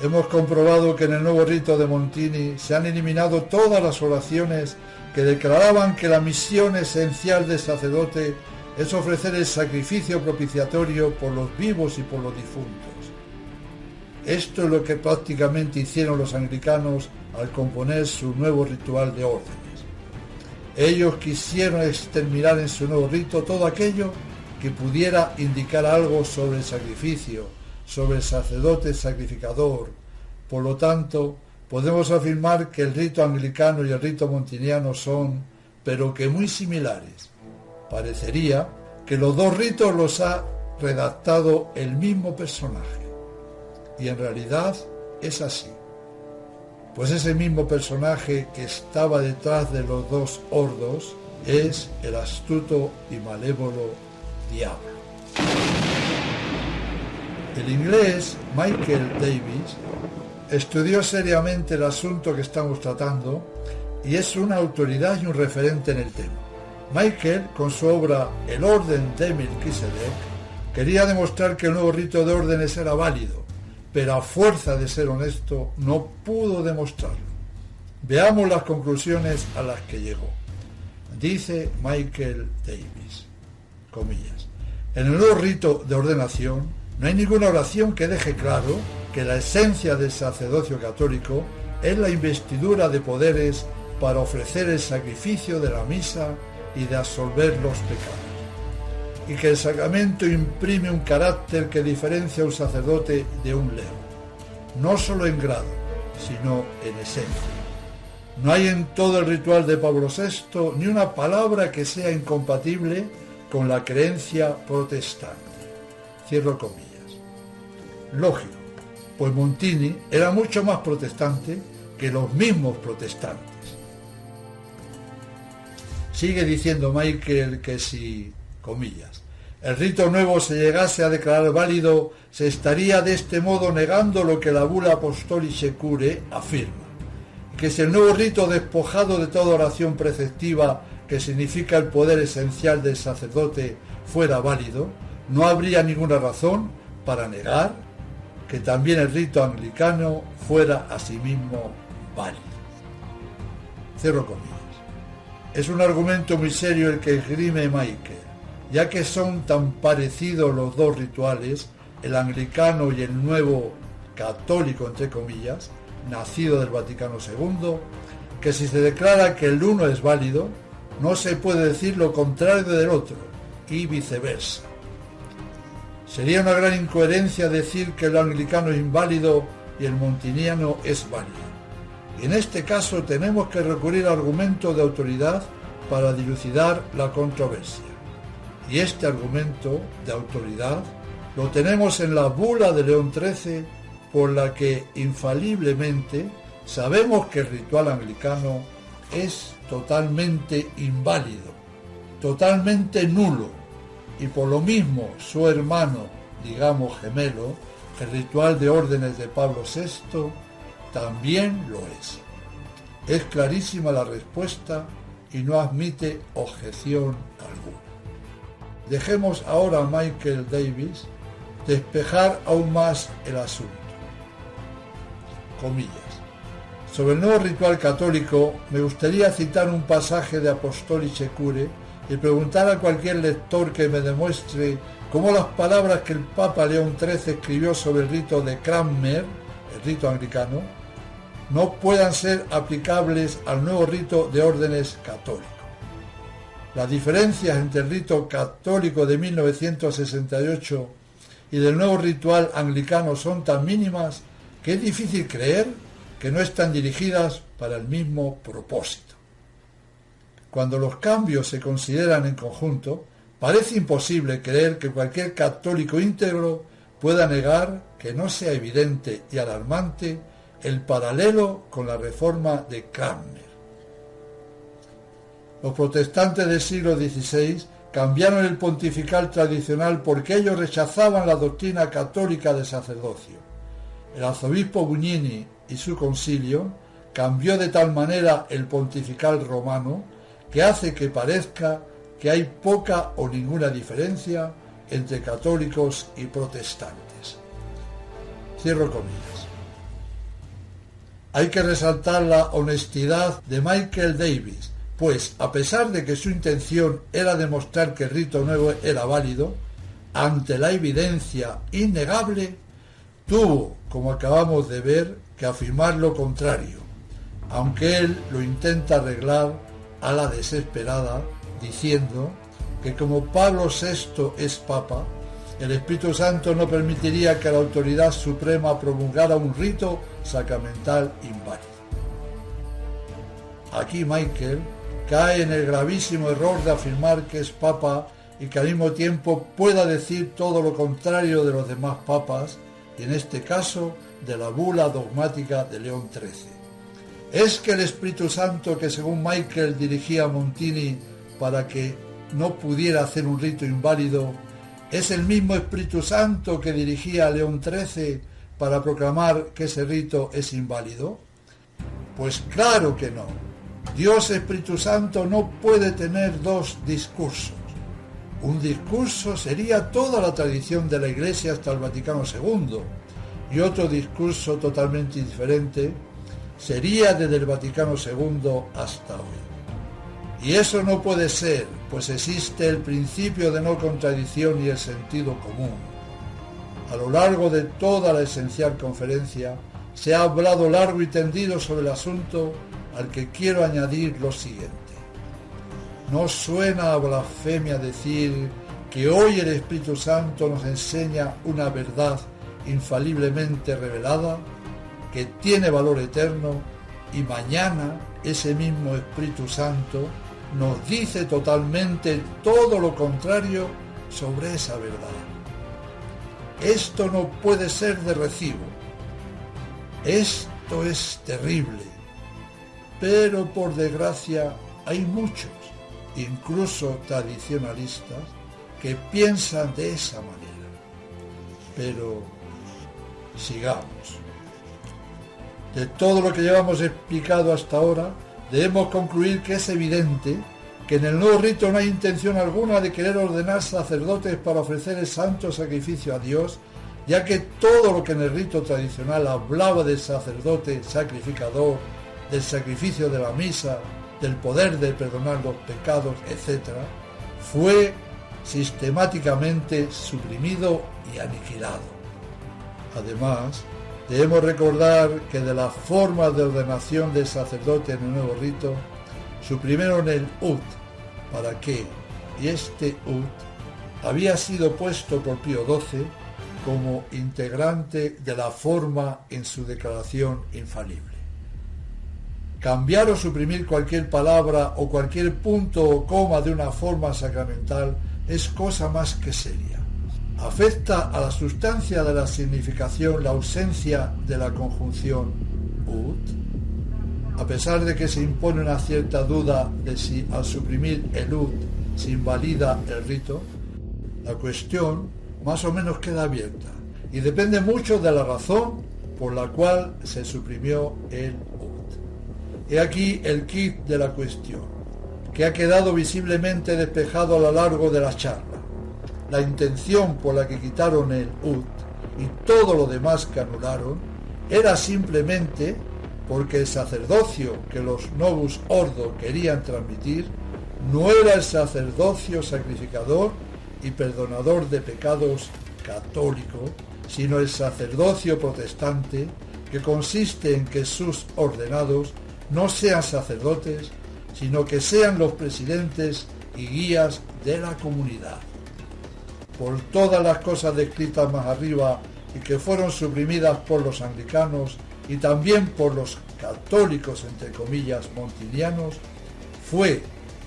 Hemos comprobado que en el nuevo rito de Montini se han eliminado todas las oraciones que declaraban que la misión esencial del sacerdote es ofrecer el sacrificio propiciatorio por los vivos y por los difuntos. Esto es lo que prácticamente hicieron los anglicanos al componer su nuevo ritual de órdenes. Ellos quisieron exterminar en su nuevo rito todo aquello que pudiera indicar algo sobre el sacrificio, sobre el sacerdote sacrificador. Por lo tanto, podemos afirmar que el rito anglicano y el rito montiniano son, pero que muy similares. Parecería que los dos ritos los ha redactado el mismo personaje. Y en realidad es así. Pues ese mismo personaje que estaba detrás de los dos ordos es el astuto y malévolo diablo. El inglés Michael Davis estudió seriamente el asunto que estamos tratando y es una autoridad y un referente en el tema. Michael, con su obra El orden de Melquisedec, quería demostrar que el nuevo rito de órdenes era válido, pero a fuerza de ser honesto no pudo demostrarlo. Veamos las conclusiones a las que llegó. Dice Michael Davis, comillas: en el nuevo rito de ordenación no hay ninguna oración que deje claro que la esencia del sacerdocio católico es la investidura de poderes para ofrecer el sacrificio de la misa y de absolver los pecados, y que el sacramento imprime un carácter que diferencia a un sacerdote de un lego, no solo en grado, sino en esencia. No hay en todo el ritual de Pablo VI ni una palabra que sea incompatible con la creencia protestante. Cierro comillas. Lógico, pues Montini era mucho más protestante que los mismos protestantes. Sigue diciendo Michael que si, comillas, el rito nuevo se llegase a declarar válido, se estaría de este modo negando lo que la Bula Apostolicae Curae afirma, que si el nuevo rito despojado de toda oración preceptiva, que significa el poder esencial del sacerdote, fuera válido, no habría ninguna razón para negar que también el rito anglicano fuera asimismo válido. Cierro comillas. Es un argumento muy serio el que esgrime Michael, ya que son tan parecidos los dos rituales, el anglicano y el nuevo católico, entre comillas, nacido del Vaticano II, que si se declara que el uno es válido, no se puede decir lo contrario del otro, y viceversa. Sería una gran incoherencia decir que el anglicano es inválido y el montiniano es válido. Y en este caso tenemos que recurrir a argumentos de autoridad para dilucidar la controversia. Y este argumento de autoridad lo tenemos en la bula de León XIII, por la que infaliblemente sabemos que el ritual anglicano es totalmente inválido, totalmente nulo, y por lo mismo su hermano, digamos gemelo, el ritual de órdenes de Pablo VI, también lo es. Es clarísima la respuesta y no admite objeción alguna. Dejemos ahora a Michael Davis despejar aún más el asunto. Comillas. Sobre el nuevo ritual católico, me gustaría citar un pasaje de Apostolicae Curae y preguntar a cualquier lector que me demuestre cómo las palabras que el Papa León XIII escribió sobre el rito de Cranmer, el rito anglicano, no puedan ser aplicables al nuevo rito de órdenes católicos. Las diferencias entre el rito católico de 1968 y del nuevo ritual anglicano son tan mínimas que es difícil creer que no están dirigidas para el mismo propósito. Cuando los cambios se consideran en conjunto, parece imposible creer que cualquier católico íntegro pueda negar que no sea evidente y alarmante el paralelo con la reforma de Cranmer. Los protestantes del siglo XVI cambiaron el pontifical tradicional porque ellos rechazaban la doctrina católica del sacerdocio. El arzobispo Bugnini y su concilio cambió de tal manera el pontifical romano que hace que parezca que hay poca o ninguna diferencia entre católicos y protestantes. Cierro comillas. Hay que resaltar la honestidad de Michael Davis, pues a pesar de que su intención era demostrar que el rito nuevo era válido, ante la evidencia innegable, tuvo, como acabamos de ver, que afirmar lo contrario, aunque él lo intenta arreglar a la desesperada, diciendo que como Pablo VI es Papa, el Espíritu Santo no permitiría que la autoridad suprema promulgara un rito sacramental inválido. Aquí Michael cae en el gravísimo error de afirmar que es Papa y que al mismo tiempo pueda decir todo lo contrario de los demás papas, y en este caso de la bula dogmática de León XIII. ¿Es que el Espíritu Santo que según Michael dirigía a Montini para que no pudiera hacer un rito inválido, es el mismo Espíritu Santo que dirigía a León XIII para proclamar que ese rito es inválido? Pues claro que no. Dios Espíritu Santo no puede tener dos discursos. Un discurso sería toda la tradición de la Iglesia hasta el Vaticano II, y otro discurso totalmente diferente sería desde el Vaticano II hasta hoy. Y eso no puede ser, pues existe el principio de no contradicción y el sentido común. A lo largo de toda la esencial conferencia se ha hablado largo y tendido sobre el asunto, al que quiero añadir lo siguiente. ¿No suena a blasfemia decir que hoy el Espíritu Santo nos enseña una verdad infaliblemente revelada, que tiene valor eterno, y mañana ese mismo Espíritu Santo nos dice totalmente todo lo contrario sobre esa verdad? Esto no puede ser de recibo. Esto es terrible. Pero por desgracia hay muchos, incluso tradicionalistas, que piensan de esa manera. Pero sigamos. De todo lo que llevamos explicado hasta ahora, debemos concluir que es evidente que en el nuevo rito no hay intención alguna de querer ordenar sacerdotes para ofrecer el santo sacrificio a Dios, ya que todo lo que en el rito tradicional hablaba del sacerdote sacrificador, del sacrificio de la misa, del poder de perdonar los pecados, etc., fue sistemáticamente suprimido y aniquilado. Además, debemos recordar que de las formas de ordenación del sacerdote en el nuevo rito, suprimieron el ut, ¿para qué? Y este ut había sido puesto por Pío XII como integrante de la forma en su declaración infalible. Cambiar o suprimir cualquier palabra o cualquier punto o coma de una forma sacramental es cosa más que seria. Afecta a la sustancia de la significación la ausencia de la conjunción ut, a pesar de que se impone una cierta duda de si al suprimir el ut se invalida el rito. La cuestión más o menos queda abierta y depende mucho de la razón por la cual se suprimió el ut. He aquí el quid de la cuestión, que ha quedado visiblemente despejado a lo largo de la charla. La intención por la que quitaron el ut y todo lo demás que anularon era simplemente porque el sacerdocio que los Novus Ordo querían transmitir no era el sacerdocio sacrificador y perdonador de pecados católico, sino el sacerdocio protestante, que consiste en que sus ordenados no sean sacerdotes, sino que sean los presidentes y guías de la comunidad. Por todas las cosas descritas más arriba y que fueron suprimidas por los anglicanos y también por los católicos, entre comillas, montinianos, fue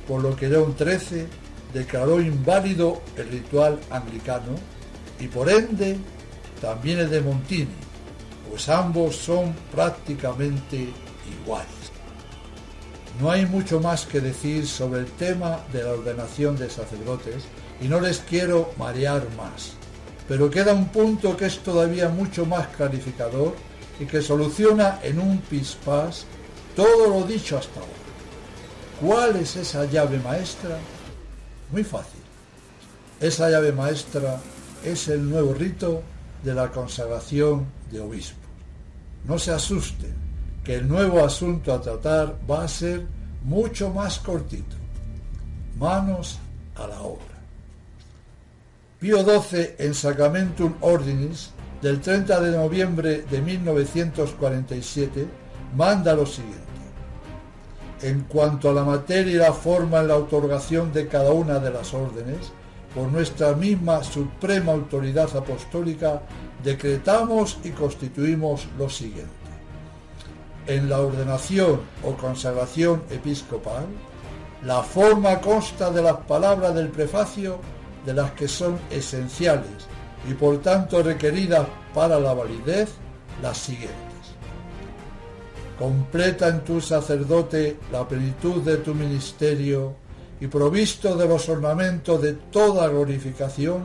por lo que León XIII declaró inválido el ritual anglicano y por ende también el de Montini, pues ambos son prácticamente iguales. No hay mucho más que decir sobre el tema de la ordenación de sacerdotes y no les quiero marear más, pero queda un punto que es todavía mucho más clarificador y que soluciona en un pispás todo lo dicho hasta ahora. ¿Cuál es esa llave maestra? Muy fácil. Esa llave maestra es el nuevo rito de la consagración de obispos. No se asusten, que el nuevo asunto a tratar va a ser mucho más cortito. Manos a la obra. Pío XII en Sacramentum Ordinis del 30 de noviembre de 1947 manda lo siguiente: en cuanto a la materia y la forma en la otorgación de cada una de las órdenes, por nuestra misma suprema autoridad apostólica, decretamos y constituimos lo siguiente. En la ordenación o consagración episcopal, la forma consta de las palabras del prefacio, de las que son esenciales y por tanto requeridas para la validez, las siguientes. Completa en tu sacerdote la plenitud de tu ministerio y provisto de los ornamentos de toda glorificación,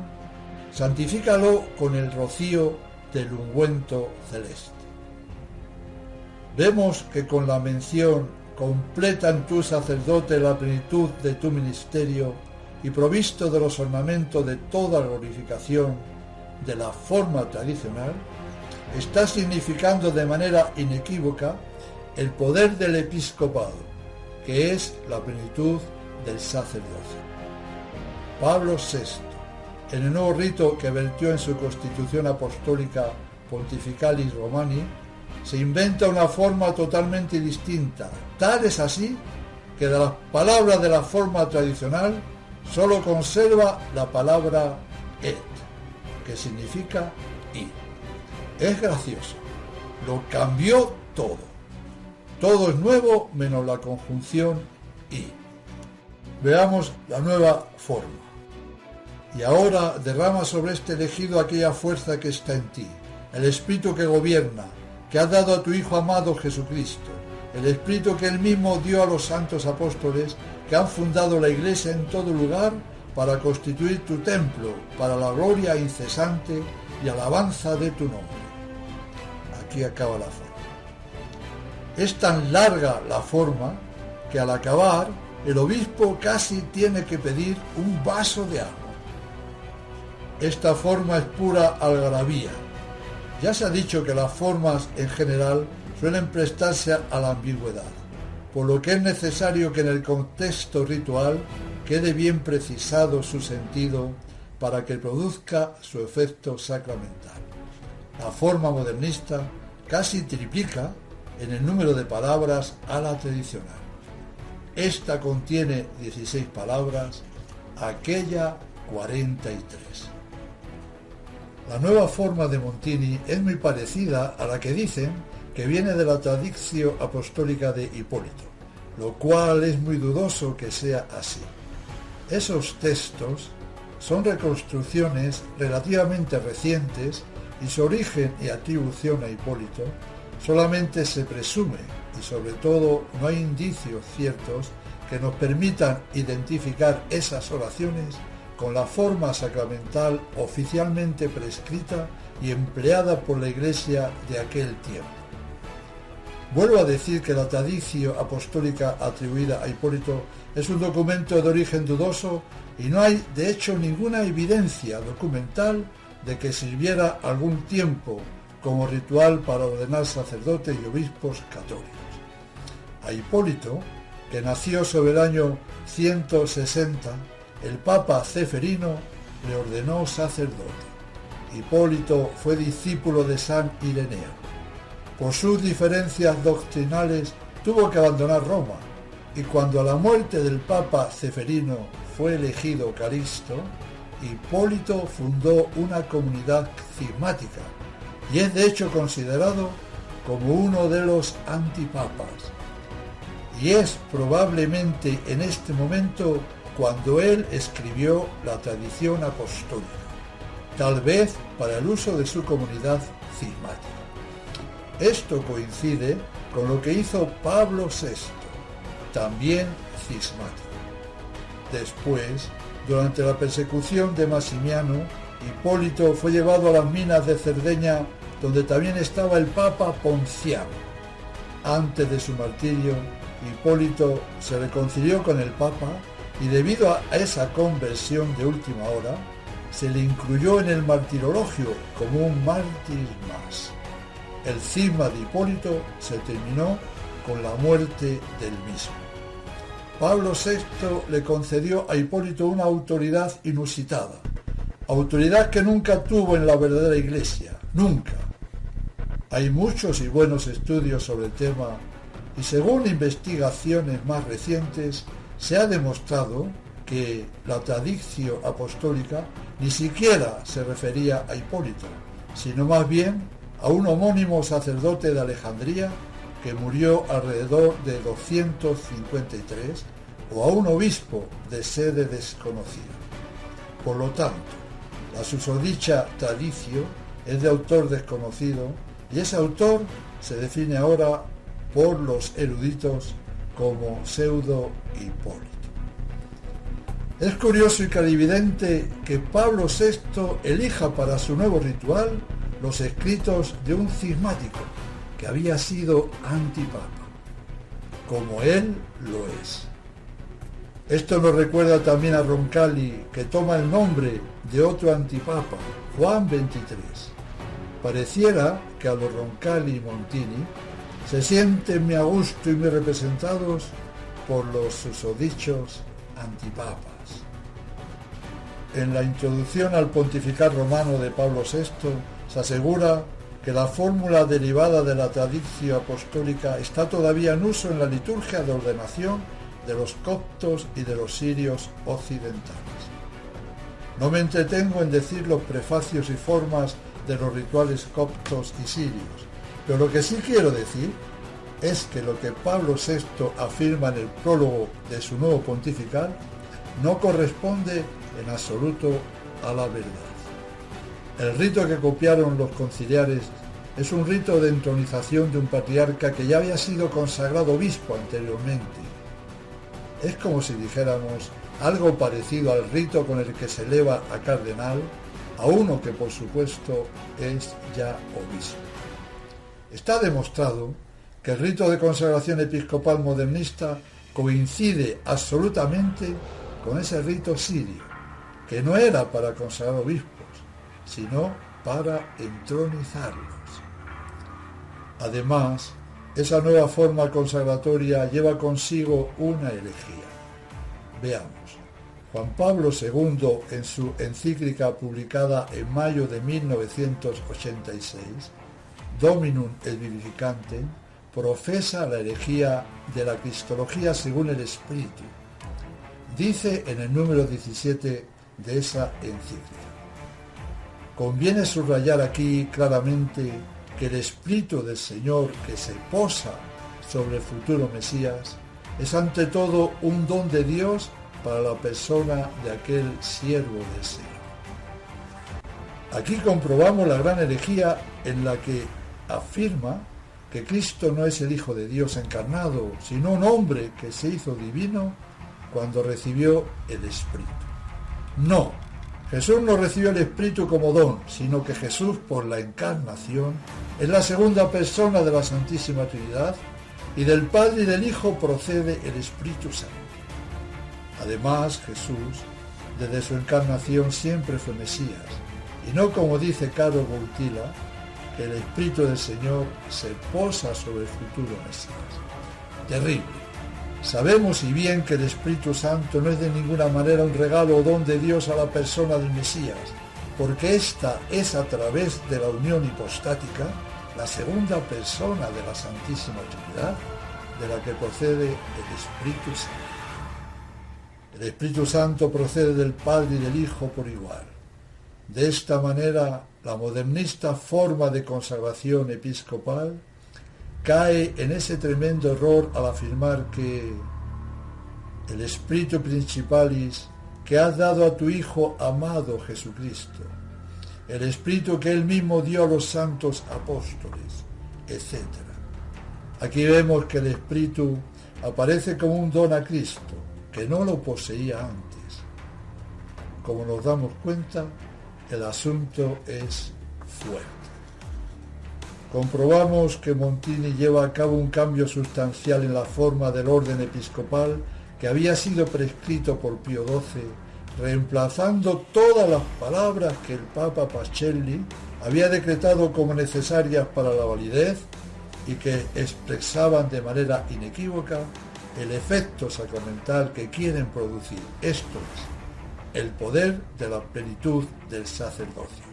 santifícalo con el rocío del ungüento celeste. Vemos que con la mención completa en tu sacerdote la plenitud de tu ministerio y provisto de los ornamentos de toda glorificación de la forma tradicional, está significando de manera inequívoca el poder del episcopado, que es la plenitud del sacerdocio. Pablo VI, en el nuevo rito que vertió en su Constitución Apostólica Pontificalis Romani, se inventa una forma totalmente distinta. Tal es así que de las palabras de la forma tradicional solo conserva la palabra et, que significa y. Es gracioso, lo cambió todo. Todo es nuevo menos la conjunción y. Veamos la nueva forma. Y ahora derrama sobre este elegido aquella fuerza que está en ti, el espíritu que gobierna, que has dado a tu Hijo amado Jesucristo, el Espíritu que él mismo dio a los santos apóstoles que han fundado la Iglesia en todo lugar para constituir tu templo, para la gloria incesante y alabanza de tu nombre. Aquí acaba la forma. Es tan larga la forma que al acabar el obispo casi tiene que pedir un vaso de agua. Esta forma es pura algarabía. Ya se ha dicho que las formas en general suelen prestarse a la ambigüedad, por lo que es necesario que en el contexto ritual quede bien precisado su sentido para que produzca su efecto sacramental. La forma modernista casi triplica en el número de palabras a la tradicional. Esta contiene 16 palabras, aquella 43. La nueva forma de Montini es muy parecida a la que dicen que viene de la Traditio Apostólica de Hipólito, lo cual es muy dudoso que sea así. Esos textos son reconstrucciones relativamente recientes y su origen y atribución a Hipólito solamente se presume y sobre todo no hay indicios ciertos que nos permitan identificar esas oraciones con la forma sacramental oficialmente prescrita y empleada por la Iglesia de aquel tiempo. Vuelvo a decir que la Traditio Apostólica atribuida a Hipólito es un documento de origen dudoso y no hay de hecho ninguna evidencia documental de que sirviera algún tiempo como ritual para ordenar sacerdotes y obispos católicos. A Hipólito, que nació sobre el año 160, el Papa Ceferino le ordenó sacerdote. Hipólito fue discípulo de San Ireneo. Por sus diferencias doctrinales tuvo que abandonar Roma y cuando a la muerte del Papa Ceferino fue elegido Calixto, Hipólito fundó una comunidad cismática y es de hecho considerado como uno de los antipapas. Y es probablemente en este momento cuando él escribió la tradición apostólica, tal vez para el uso de su comunidad cismática. Esto coincide con lo que hizo Pablo VI, también cismático. Después, durante la persecución de Massimiano, Hipólito fue llevado a las minas de Cerdeña, donde también estaba el Papa Ponciano. Antes de su martirio, Hipólito se reconcilió con el Papa y debido a esa conversión de última hora, se le incluyó en el martirologio como un mártir más. El cisma de Hipólito se terminó con la muerte del mismo. Pablo VI le concedió a Hipólito una autoridad inusitada, autoridad que nunca tuvo en la verdadera Iglesia, nunca. Hay muchos y buenos estudios sobre el tema y según investigaciones más recientes se ha demostrado que la Traditio Apostólica ni siquiera se refería a Hipólito, sino más bien a un homónimo sacerdote de Alejandría que murió alrededor de 253 o a un obispo de sede desconocida. Por lo tanto, la susodicha Traditio es de autor desconocido y ese autor se define ahora por los eruditos como pseudo Hipólito. Es curioso y clarividente que Pablo VI elija para su nuevo ritual los escritos de un cismático que había sido antipapa, como él lo es. Esto nos recuerda también a Roncalli, que toma el nombre de otro antipapa, Juan XXIII. Pareciera que a los Roncalli y Montini se sienten muy a gusto y muy representados por los susodichos antipapas. En la introducción al pontificar romano de Pablo VI se asegura que la fórmula derivada de la Traditio Apostólica está todavía en uso en la liturgia de ordenación de los coptos y de los sirios occidentales. No me entretengo en decir los prefacios y formas de los rituales coptos y sirios, pero lo que sí quiero decir es que lo que Pablo VI afirma en el prólogo de su nuevo pontifical no corresponde en absoluto a la verdad. El rito que copiaron los conciliares es un rito de entronización de un patriarca que ya había sido consagrado obispo anteriormente. Es como si dijéramos algo parecido al rito con el que se eleva a cardenal a uno que por supuesto es ya obispo. Está demostrado que el rito de consagración episcopal modernista coincide absolutamente con ese rito sirio, que no era para consagrar obispos, sino para entronizarlos. Además, esa nueva forma consagratoria lleva consigo una herejía. Veamos. Juan Pablo II, en su encíclica publicada en mayo de 1986, Dominum et Vivificantem, profesa la herejía de la cristología según el Espíritu. Dice en el número 17 de esa encíclica: conviene subrayar aquí claramente que el Espíritu del Señor que se posa sobre el futuro Mesías es ante todo un don de Dios para la persona de aquel siervo del Señor. Aquí comprobamos la gran herejía en la que afirma que Cristo no es el Hijo de Dios encarnado, sino un hombre que se hizo divino cuando recibió el Espíritu. No, Jesús no recibió el Espíritu como don, sino que Jesús, por la encarnación, es la segunda persona de la Santísima Trinidad, y del Padre y del Hijo procede el Espíritu Santo. Además, Jesús, desde su encarnación, siempre fue Mesías, y no como dice Karol Wojtyła, que el Espíritu del Señor se posa sobre el futuro Mesías. Terrible. Sabemos y bien que el Espíritu Santo no es de ninguna manera un regalo o don de Dios a la persona del Mesías, porque ésta es a través de la unión hipostática la segunda persona de la Santísima Trinidad, de la que procede el Espíritu Santo. El Espíritu Santo procede del Padre y del Hijo por igual. De esta manera, la modernista forma de consagración episcopal cae en ese tremendo error al afirmar que el Espíritu Principalis que has dado a tu Hijo amado Jesucristo, el Espíritu que Él mismo dio a los santos apóstoles, etc. Aquí vemos que el Espíritu aparece como un don a Cristo, que no lo poseía antes. Como nos damos cuenta, el asunto es fuerte. Comprobamos que Montini lleva a cabo un cambio sustancial en la forma del orden episcopal que había sido prescrito por Pío XII, reemplazando todas las palabras que el Papa Pacelli había decretado como necesarias para la validez y que expresaban de manera inequívoca el efecto sacramental que quieren producir, esto es, el poder de la plenitud del sacerdocio.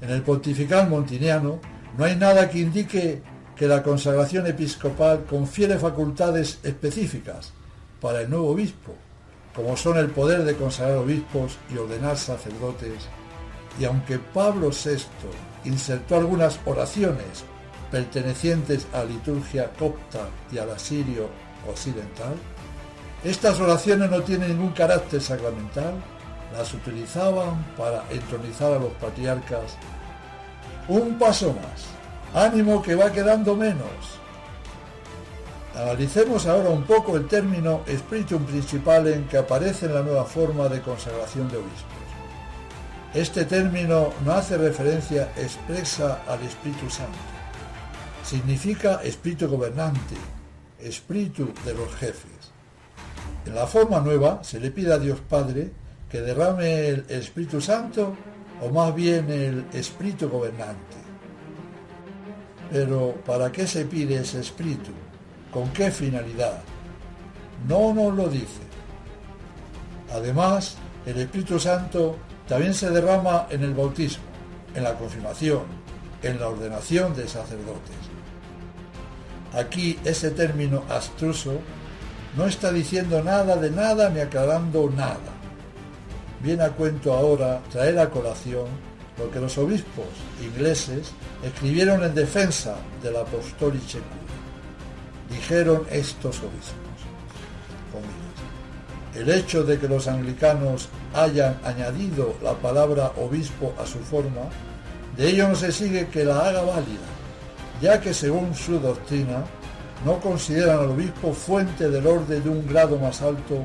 En el pontifical montiniano no hay nada que indique que la consagración episcopal confiere facultades específicas para el nuevo obispo, como son el poder de consagrar obispos y ordenar sacerdotes, y aunque Pablo VI insertó algunas oraciones pertenecientes a la liturgia copta y al asirio occidental, estas oraciones no tienen ningún carácter sacramental, las utilizaban para entronizar a los patriarcas. Un paso más, ánimo que va quedando menos. Analicemos ahora un poco el término Spiritum Principalem que aparece en la nueva forma de consagración de obispos. Este término no hace referencia expresa al Espíritu Santo. Significa espíritu gobernante, espíritu de los jefes. En la forma nueva se le pide a Dios Padre que derrame el Espíritu Santo o más bien el espíritu gobernante. Pero ¿para qué se pide ese espíritu? ¿Con qué finalidad? No nos lo dice. Además, el Espíritu Santo también se derrama en el bautismo, en la confirmación, en la ordenación de sacerdotes. Aquí ese término abstruso no está diciendo nada de nada ni aclarando nada. Viene a cuento ahora traer a colación lo que los obispos ingleses escribieron en defensa del Apostolice Curia. Dijeron estos obispos, comillas, el hecho de que los anglicanos hayan añadido la palabra obispo a su forma De ello no se sigue que la haga válida, ya que según su doctrina no consideran al obispo fuente del orden de un grado más alto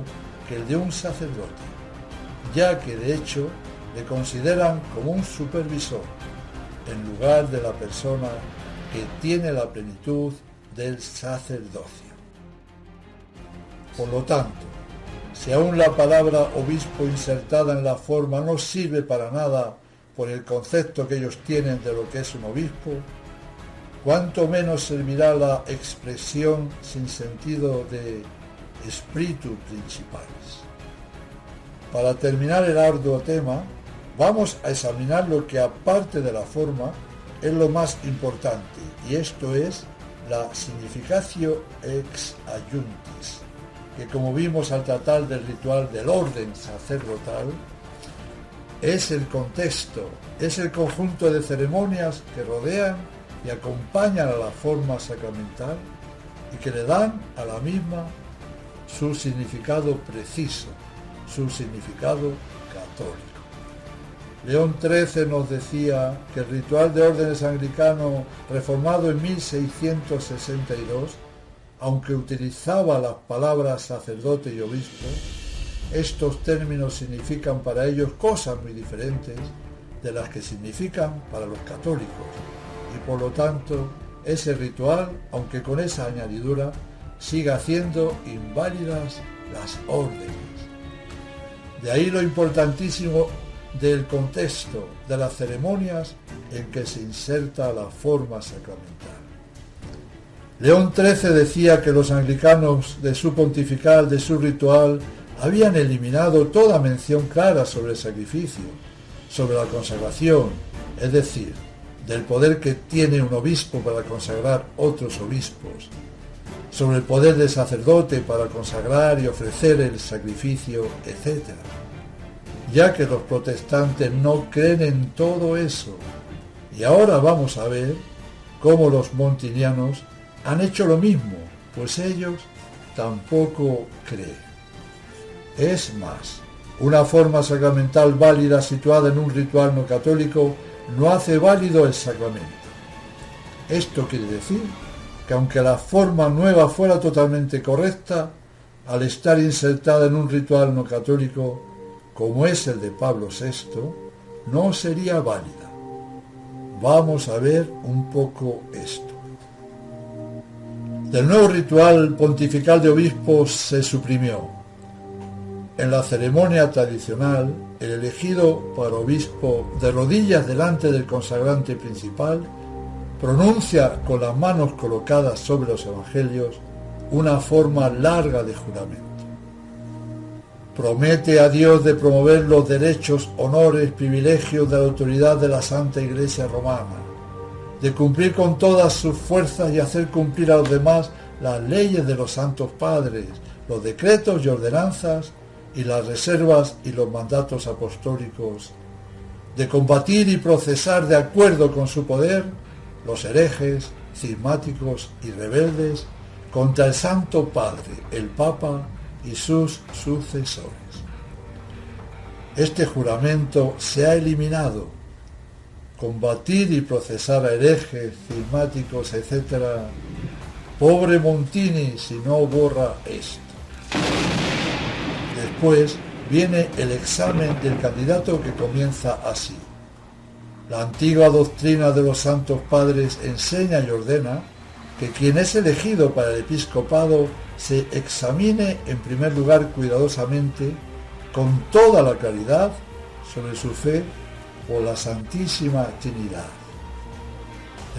que el de un sacerdote, ya que de hecho le consideran como un supervisor, en lugar de la persona que tiene la plenitud del sacerdocio. Por lo tanto, si aún la palabra obispo insertada en la forma no sirve para nada por el concepto que ellos tienen de lo que es un obispo, cuánto menos servirá la expresión sin sentido de espíritu principales. Para terminar el arduo tema, vamos a examinar lo que aparte de la forma es lo más importante, y esto es la significatio ex aiuntis, que como vimos al tratar del ritual del orden sacerdotal, es el contexto, es el conjunto de ceremonias que rodean y acompañan a la forma sacramental y que le dan a la misma su significado preciso, su significado católico. León XIII nos decía que el ritual de órdenes anglicano reformado en 1662, aunque utilizaba las palabras sacerdote y obispo, estos términos significan para ellos cosas muy diferentes de las que significan para los católicos, y por lo tanto ese ritual, aunque con esa añadidura, sigue haciendo inválidas las órdenes. De ahí lo importantísimo del contexto de las ceremonias en que se inserta la forma sacramental. León XIII decía que los anglicanos de su pontifical, de su ritual, habían eliminado toda mención clara sobre el sacrificio, sobre la consagración, es decir, del poder que tiene un obispo para consagrar otros obispos, sobre el poder del sacerdote para consagrar y ofrecer el sacrificio, etc. Ya que los protestantes no creen en todo eso. Y ahora vamos a ver cómo los montinianos han hecho lo mismo, pues ellos tampoco creen. Es más, una forma sacramental válida situada en un ritual no católico no hace válido el sacramento. Esto quiere decir que aunque la forma nueva fuera totalmente correcta, al estar insertada en un ritual no católico, como es el de Pablo VI, no sería válida. Vamos a ver un poco esto. Del nuevo ritual pontifical de obispos se suprimió. En la ceremonia tradicional, el elegido para obispo, de rodillas delante del consagrante principal, pronuncia con las manos colocadas sobre los evangelios una forma larga de juramento. Promete a Dios de promover los derechos, honores, privilegios de la autoridad de la Santa Iglesia Romana, de cumplir con todas sus fuerzas y hacer cumplir a los demás las leyes de los santos padres, los decretos y ordenanzas y las reservas y los mandatos apostólicos, de combatir y procesar de acuerdo con su poder los herejes, cismáticos y rebeldes contra el Santo Padre, el Papa y sus sucesores. Este juramento se ha eliminado. Combatir y procesar a herejes, cismáticos, etc. Pobre Montini si no borra esto. Después viene el examen del candidato que comienza así. La antigua doctrina de los santos padres enseña y ordena que quien es elegido para el episcopado se examine en primer lugar cuidadosamente, con toda la claridad, sobre su fe por la Santísima Trinidad.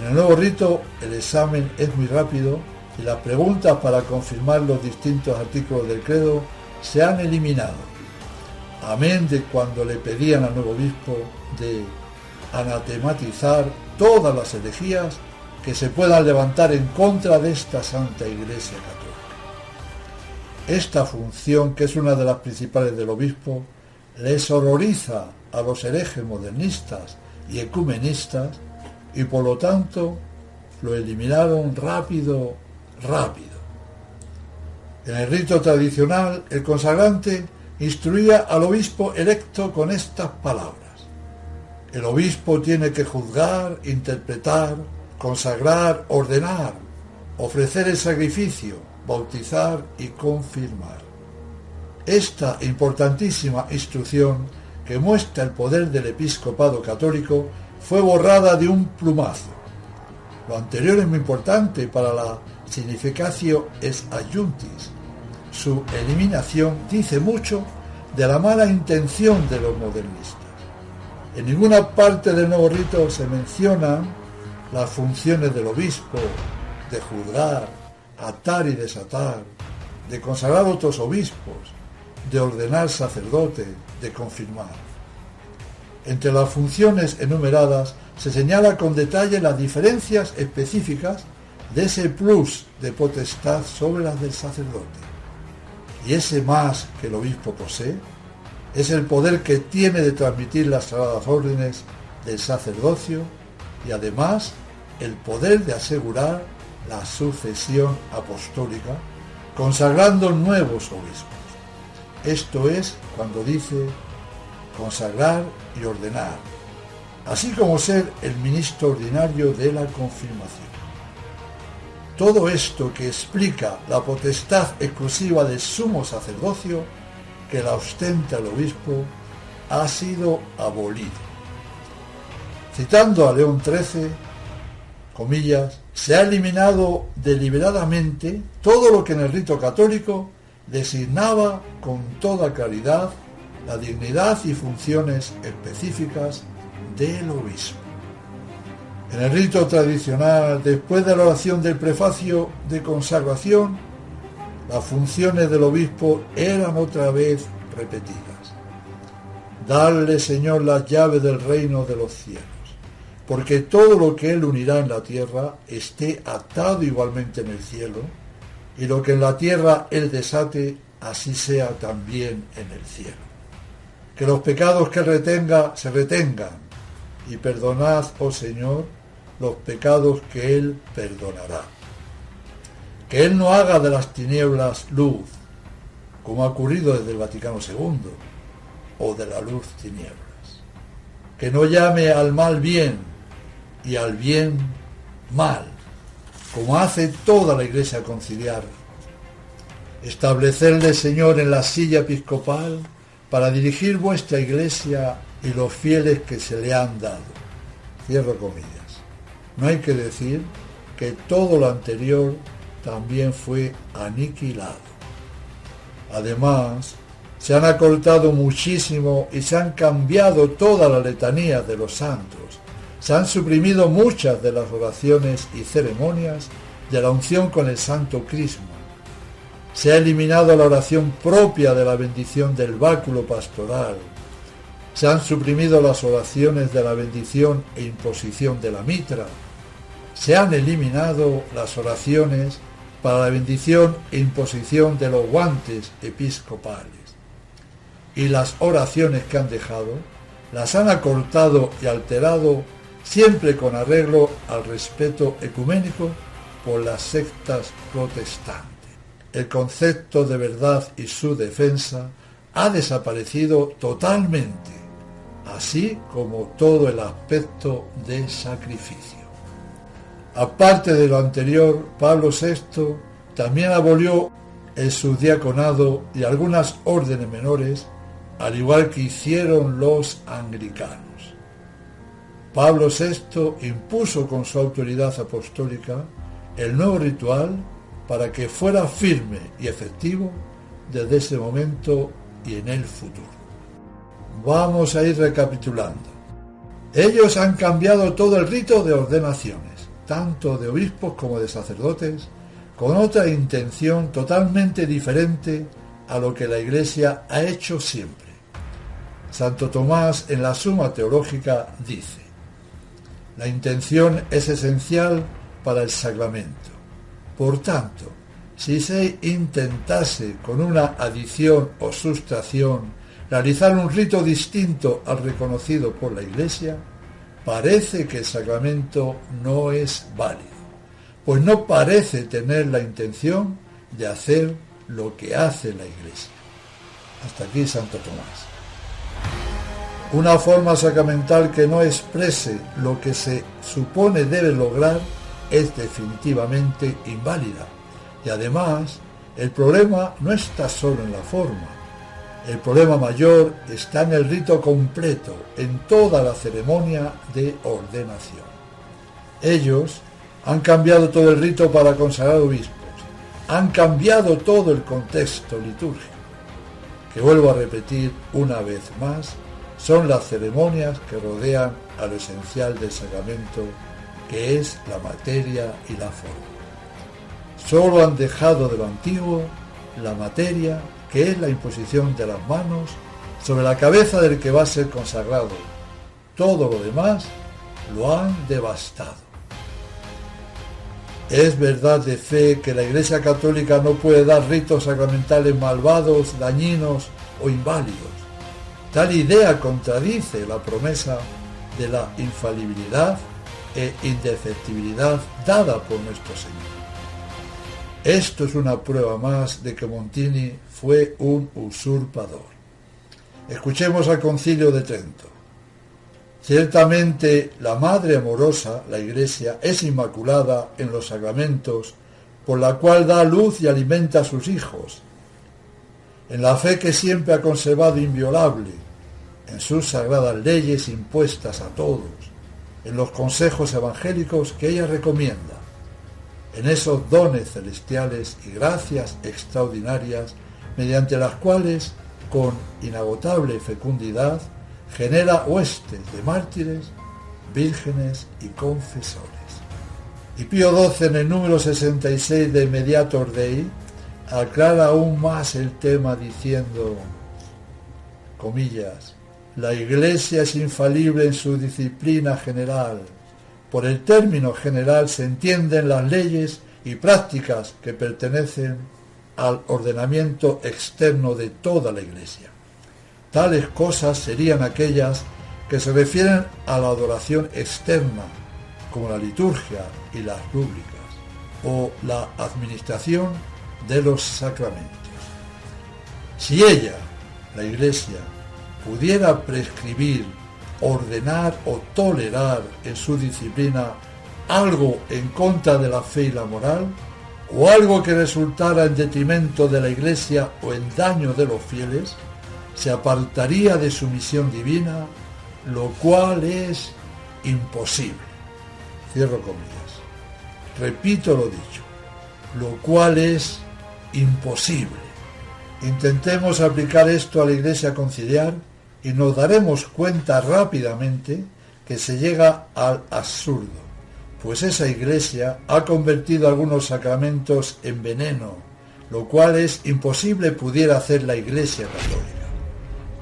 En el nuevo rito el examen es muy rápido y las preguntas para confirmar los distintos artículos del credo se han eliminado, amén de cuando le pedían al nuevo obispo de anatematizar todas las herejías que se puedan levantar en contra de esta Santa Iglesia Católica. Esta función, que es una de las principales del obispo, les horroriza a los herejes modernistas y ecumenistas y por lo tanto lo eliminaron rápido. En el rito tradicional, el consagrante instruía al obispo electo con estas palabras: El obispo tiene que juzgar, interpretar, consagrar, ordenar, ofrecer el sacrificio, bautizar y confirmar. Esta importantísima instrucción que muestra el poder del episcopado católico fue borrada de un plumazo. Lo anterior es muy importante para la significatio es adjunctis. Su eliminación dice mucho de la mala intención de los modernistas. En ninguna parte del nuevo rito se mencionan las funciones del obispo, de juzgar, atar y desatar, de consagrar otros obispos, de ordenar sacerdotes, de confirmar. Entre las funciones enumeradas se señala con detalle las diferencias específicas de ese plus de potestad sobre las del sacerdote. Y ese más que el obispo posee es el poder que tiene de transmitir las sagradas órdenes del sacerdocio y además el poder de asegurar la sucesión apostólica, consagrando nuevos obispos. Esto es cuando dice consagrar y ordenar, así como ser el ministro ordinario de la confirmación. Todo esto que explica la potestad exclusiva del sumo sacerdocio que la ostenta el obispo ha sido abolido. Citando a León XIII, comillas, se ha eliminado deliberadamente todo lo que en el rito católico designaba con toda claridad la dignidad y funciones específicas del obispo. En el rito tradicional, después de la oración del prefacio de consagración, las funciones del obispo eran otra vez repetidas. Darle, Señor, las llaves del reino de los cielos, porque todo lo que Él unirá en la tierra esté atado igualmente en el cielo, y lo que en la tierra Él desate, así sea también en el cielo. Que los pecados que retenga se retengan, y perdonad, oh Señor, los pecados que Él perdonará. Que Él no haga de las tinieblas luz, como ha ocurrido desde el Vaticano II, o de la luz tinieblas. Que no llame al mal bien y al bien mal, como hace toda la Iglesia conciliar. Establecerle, Señor, en la silla episcopal para dirigir vuestra Iglesia y los fieles que se le han dado. Cierro comillas. No hay que decir que todo lo anterior también fue aniquilado. Además, se han acortado muchísimo y se han cambiado todas las letanías de los santos. Se han suprimido muchas de las oraciones y ceremonias de la unción con el santo crisma. Se ha eliminado la oración propia de la bendición del báculo pastoral. Se han suprimido las oraciones de la bendición e imposición de la mitra. Se han eliminado las oraciones para la bendición e imposición de los guantes episcopales. Y las oraciones que han dejado las han acortado y alterado siempre con arreglo al respeto ecuménico por las sectas protestantes. El concepto de verdad y su defensa ha desaparecido totalmente, así como todo el aspecto de sacrificio. Aparte de lo anterior, Pablo VI también abolió el subdiaconado y algunas órdenes menores, al igual que hicieron los anglicanos. Pablo VI impuso con su autoridad apostólica el nuevo ritual para que fuera firme y efectivo desde ese momento y en el futuro. Vamos a ir recapitulando. Ellos han cambiado todo el rito de ordenaciones, tanto de obispos como de sacerdotes, con otra intención totalmente diferente a lo que la Iglesia ha hecho siempre. Santo Tomás en la Suma Teológica dice: la intención es esencial para el sacramento. Por tanto, si se intentase con una adición o sustracción realizar un rito distinto al reconocido por la Iglesia, parece que el sacramento no es válido, pues no parece tener la intención de hacer lo que hace la Iglesia. Hasta aquí Santo Tomás. Una forma sacramental que no exprese lo que se supone debe lograr es definitivamente inválida. Y además, el problema no está solo en la forma. El problema mayor está en el rito completo, en toda la ceremonia de ordenación. Ellos han cambiado todo el rito para consagrar obispos, han cambiado todo el contexto litúrgico, que vuelvo a repetir una vez más, son las ceremonias que rodean a lo esencial del sacramento, que es la materia y la forma. Solo han dejado de lo antiguo la materia, que es la imposición de las manos sobre la cabeza del que va a ser consagrado. Todo lo demás lo han devastado. Es verdad de fe que la Iglesia Católica no puede dar ritos sacramentales malvados, dañinos o inválidos. Tal idea contradice la promesa de la infalibilidad e indefectibilidad dada por nuestro Señor. Esto es una prueba más de que Montini fue un usurpador. Escuchemos al Concilio de Trento. Ciertamente la Madre amorosa, la Iglesia, es inmaculada en los sacramentos, por la cual da luz y alimenta a sus hijos, en la fe que siempre ha conservado inviolable, en sus sagradas leyes impuestas a todos, en los consejos evangélicos que ella recomienda, en esos dones celestiales y gracias extraordinarias mediante las cuales, con inagotable fecundidad, genera huestes de mártires, vírgenes y confesores. Y Pío XII, en el número 66 de Mediator Dei, aclara aún más el tema diciendo, comillas, la Iglesia es infalible en su disciplina general. Por el término general se entienden las leyes y prácticas que pertenecen al ordenamiento externo de toda la Iglesia. Tales cosas serían aquellas que se refieren a la adoración externa, como la liturgia y las rúbricas, o la administración de los sacramentos. Si ella, la Iglesia, pudiera prescribir, ordenar o tolerar en su disciplina algo en contra de la fe y la moral, o algo que resultara en detrimento de la Iglesia o en daño de los fieles, se apartaría de su misión divina, lo cual es imposible. Cierro comillas. Repito lo dicho, lo cual es imposible. Intentemos aplicar esto a la Iglesia conciliar y nos daremos cuenta rápidamente que se llega al absurdo, pues esa Iglesia ha convertido algunos sacramentos en veneno, lo cual es imposible pudiera hacer la Iglesia católica.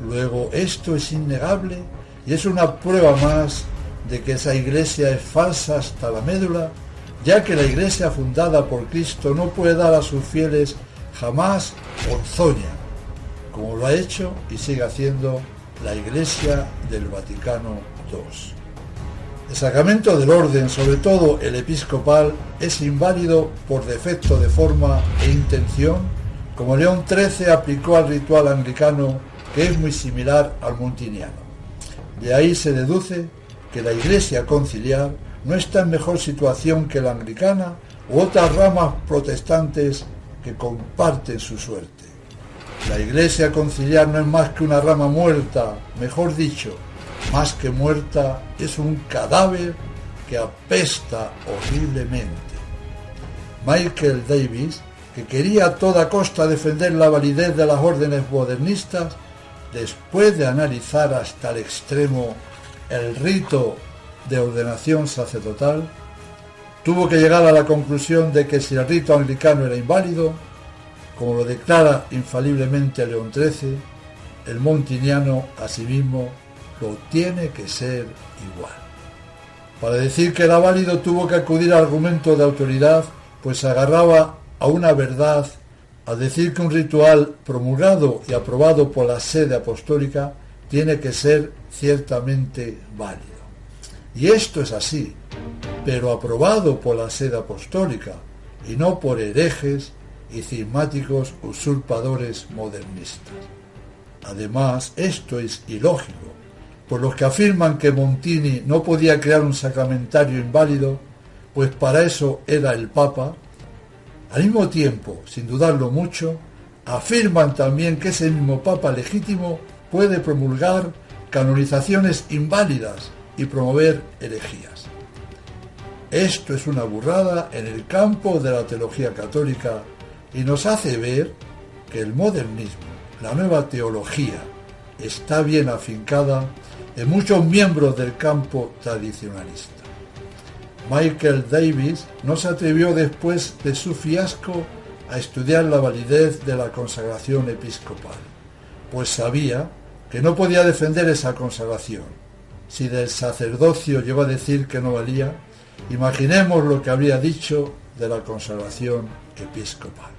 Luego, esto es innegable y es una prueba más de que esa Iglesia es falsa hasta la médula, ya que la Iglesia fundada por Cristo no puede dar a sus fieles jamás ponzoña, como lo ha hecho y sigue haciendo la Iglesia del Vaticano II. El sacramento del orden, sobre todo el episcopal, es inválido por defecto de forma e intención, como León XIII aplicó al ritual anglicano, que es muy similar al montiniano. De ahí se deduce que la Iglesia conciliar no está en mejor situación que la anglicana u otras ramas protestantes que comparten su suerte. La Iglesia conciliar no es más que una rama muerta, mejor dicho, más que muerta, es un cadáver que apesta horriblemente. Michael Davis, que quería a toda costa defender la validez de las órdenes modernistas, después de analizar hasta el extremo el rito de ordenación sacerdotal, tuvo que llegar a la conclusión de que si el rito anglicano era inválido, como lo declara infaliblemente León XIII, el montiniano asimismo lo tiene que ser igual. Para decir que era válido tuvo que acudir a argumentos de autoridad, pues se agarraba a una verdad al decir que un ritual promulgado y aprobado por la sede apostólica tiene que ser ciertamente válido. Y esto es así, pero aprobado por la sede apostólica y no por herejes y cismáticos usurpadores modernistas. Además, esto es ilógico, por los que afirman que Montini no podía crear un sacramentario inválido, pues para eso era el Papa, al mismo tiempo, sin dudarlo mucho, afirman también que ese mismo Papa legítimo puede promulgar canonizaciones inválidas y promover herejías. Esto es una burrada en el campo de la teología católica y nos hace ver que el modernismo, la nueva teología, está bien afincada en muchos miembros del campo tradicionalista. Michael Davis no se atrevió después de su fiasco a estudiar la validez de la consagración episcopal, pues sabía que no podía defender esa consagración. Si del sacerdocio llegó a decir que no valía, imaginemos lo que habría dicho de la consagración episcopal.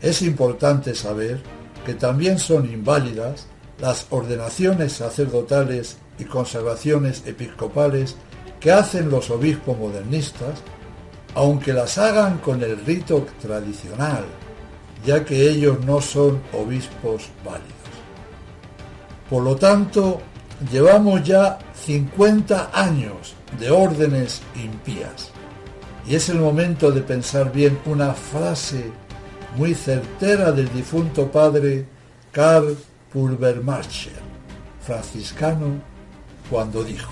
Es importante saber que también son inválidas las ordenaciones sacerdotales y consagraciones episcopales que hacen los obispos modernistas, aunque las hagan con el rito tradicional, ya que ellos no son obispos válidos. Por lo tanto, llevamos ya 50 años de órdenes impías, y es el momento de pensar bien una frase muy certera del difunto padre Karl Pulvermacher, franciscano, cuando dijo: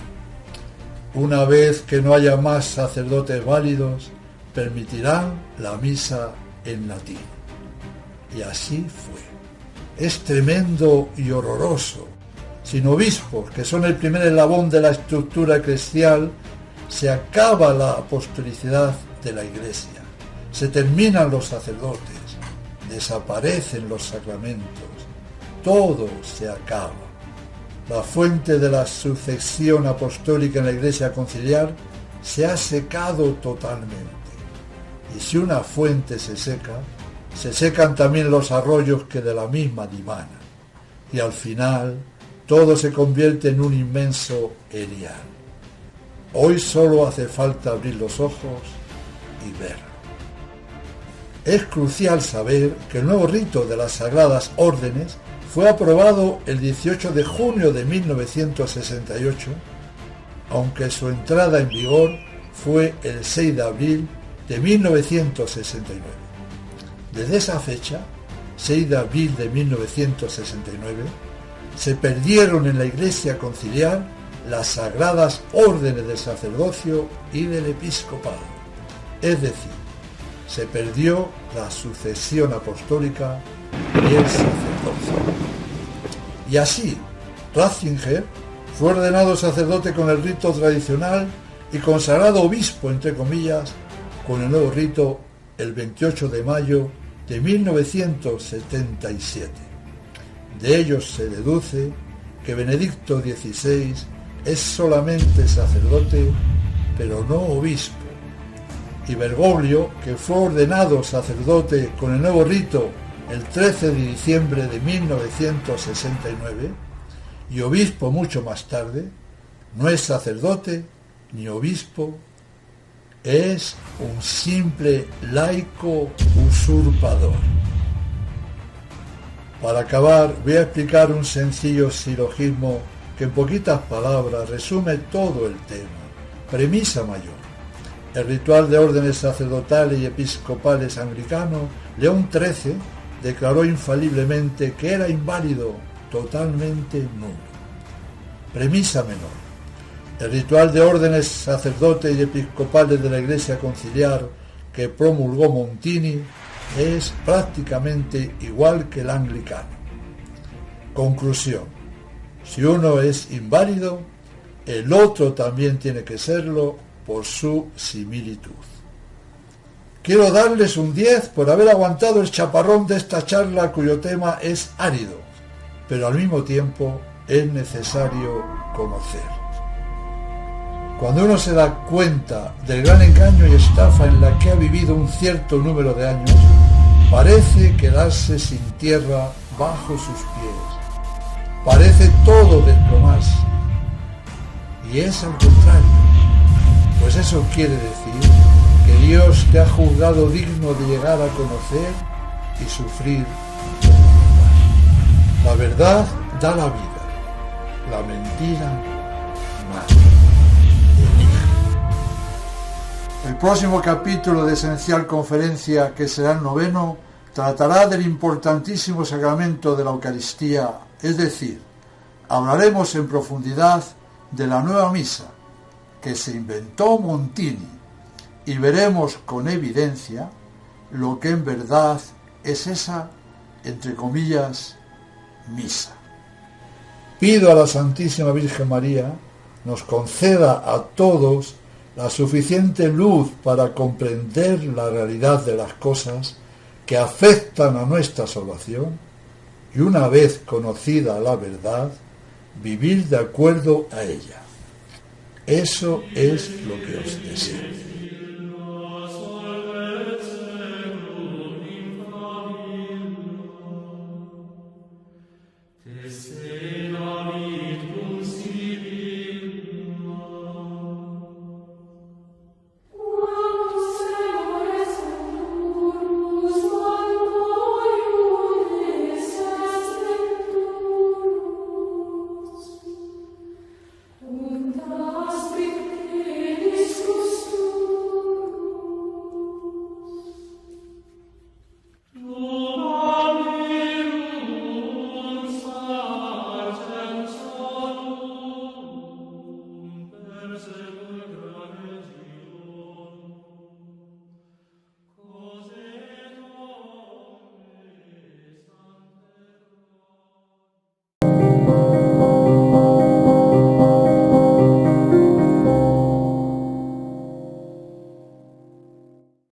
una vez que no haya más sacerdotes válidos, permitirán la misa en latín. Y así fue. Es tremendo y horroroso. Sin obispos, que son el primer eslabón de la estructura eclesial, se acaba la apostolicidad de la Iglesia. Se terminan los sacerdotes, desaparecen los sacramentos, todo se acaba. La fuente de la sucesión apostólica en la Iglesia conciliar se ha secado totalmente. Y si una fuente se seca, se secan también los arroyos que de la misma dimanan. Y al final, todo se convierte en un inmenso erial. Hoy solo hace falta abrir los ojos y verlo. Es crucial saber que el nuevo rito de las Sagradas Órdenes fue aprobado el 18 de junio de 1968, aunque su entrada en vigor fue el 6 de abril de 1969. Desde esa fecha, 6 de abril de 1969, se perdieron en la Iglesia conciliar las sagradas órdenes del sacerdocio y del episcopado. Es decir, se perdió la sucesión apostólica y el sacerdocio. Y así, Ratzinger fue ordenado sacerdote con el rito tradicional y consagrado obispo, entre comillas, con el nuevo rito el 28 de mayo de 1977. De ellos se deduce que Benedicto XVI es solamente sacerdote, pero no obispo, y Bergoglio, que fue ordenado sacerdote con el nuevo rito el 13 de diciembre de 1969, y obispo mucho más tarde, no es sacerdote ni obispo, es un simple laico usurpador. Para acabar, voy a explicar un sencillo silogismo que en poquitas palabras resume todo el tema. Premisa mayor. El ritual de órdenes sacerdotales y episcopales anglicano, León XIII, declaró infaliblemente que era inválido, totalmente nulo. Premisa menor. El ritual de órdenes sacerdotes y episcopales de la Iglesia conciliar que promulgó Montini es prácticamente igual que el anglicano. Conclusión. Si uno es inválido, el otro también tiene que serlo por su similitud. Quiero darles un 10 por haber aguantado el chaparrón de esta charla cuyo tema es árido, pero al mismo tiempo es necesario conocer. Cuando uno se da cuenta del gran engaño y estafa en la que ha vivido un cierto número de años, parece quedarse sin tierra bajo sus pies. Parece todo desplomarse. Y es al contrario, pues eso quiere decir que Dios te ha juzgado digno de llegar a conocer y sufrir la verdad. La verdad da la vida, la mentira más. El próximo capítulo de Esencial Conferencia, que será el 9º, tratará del importantísimo sacramento de la Eucaristía, es decir, hablaremos en profundidad de la nueva misa que se inventó Montini y veremos con evidencia lo que en verdad es esa, entre comillas, misa. Pido a la Santísima Virgen María nos conceda a todos la suficiente luz para comprender la realidad de las cosas que afectan a nuestra salvación y, una vez conocida la verdad, vivir de acuerdo a ella. Eso es lo que os deseo.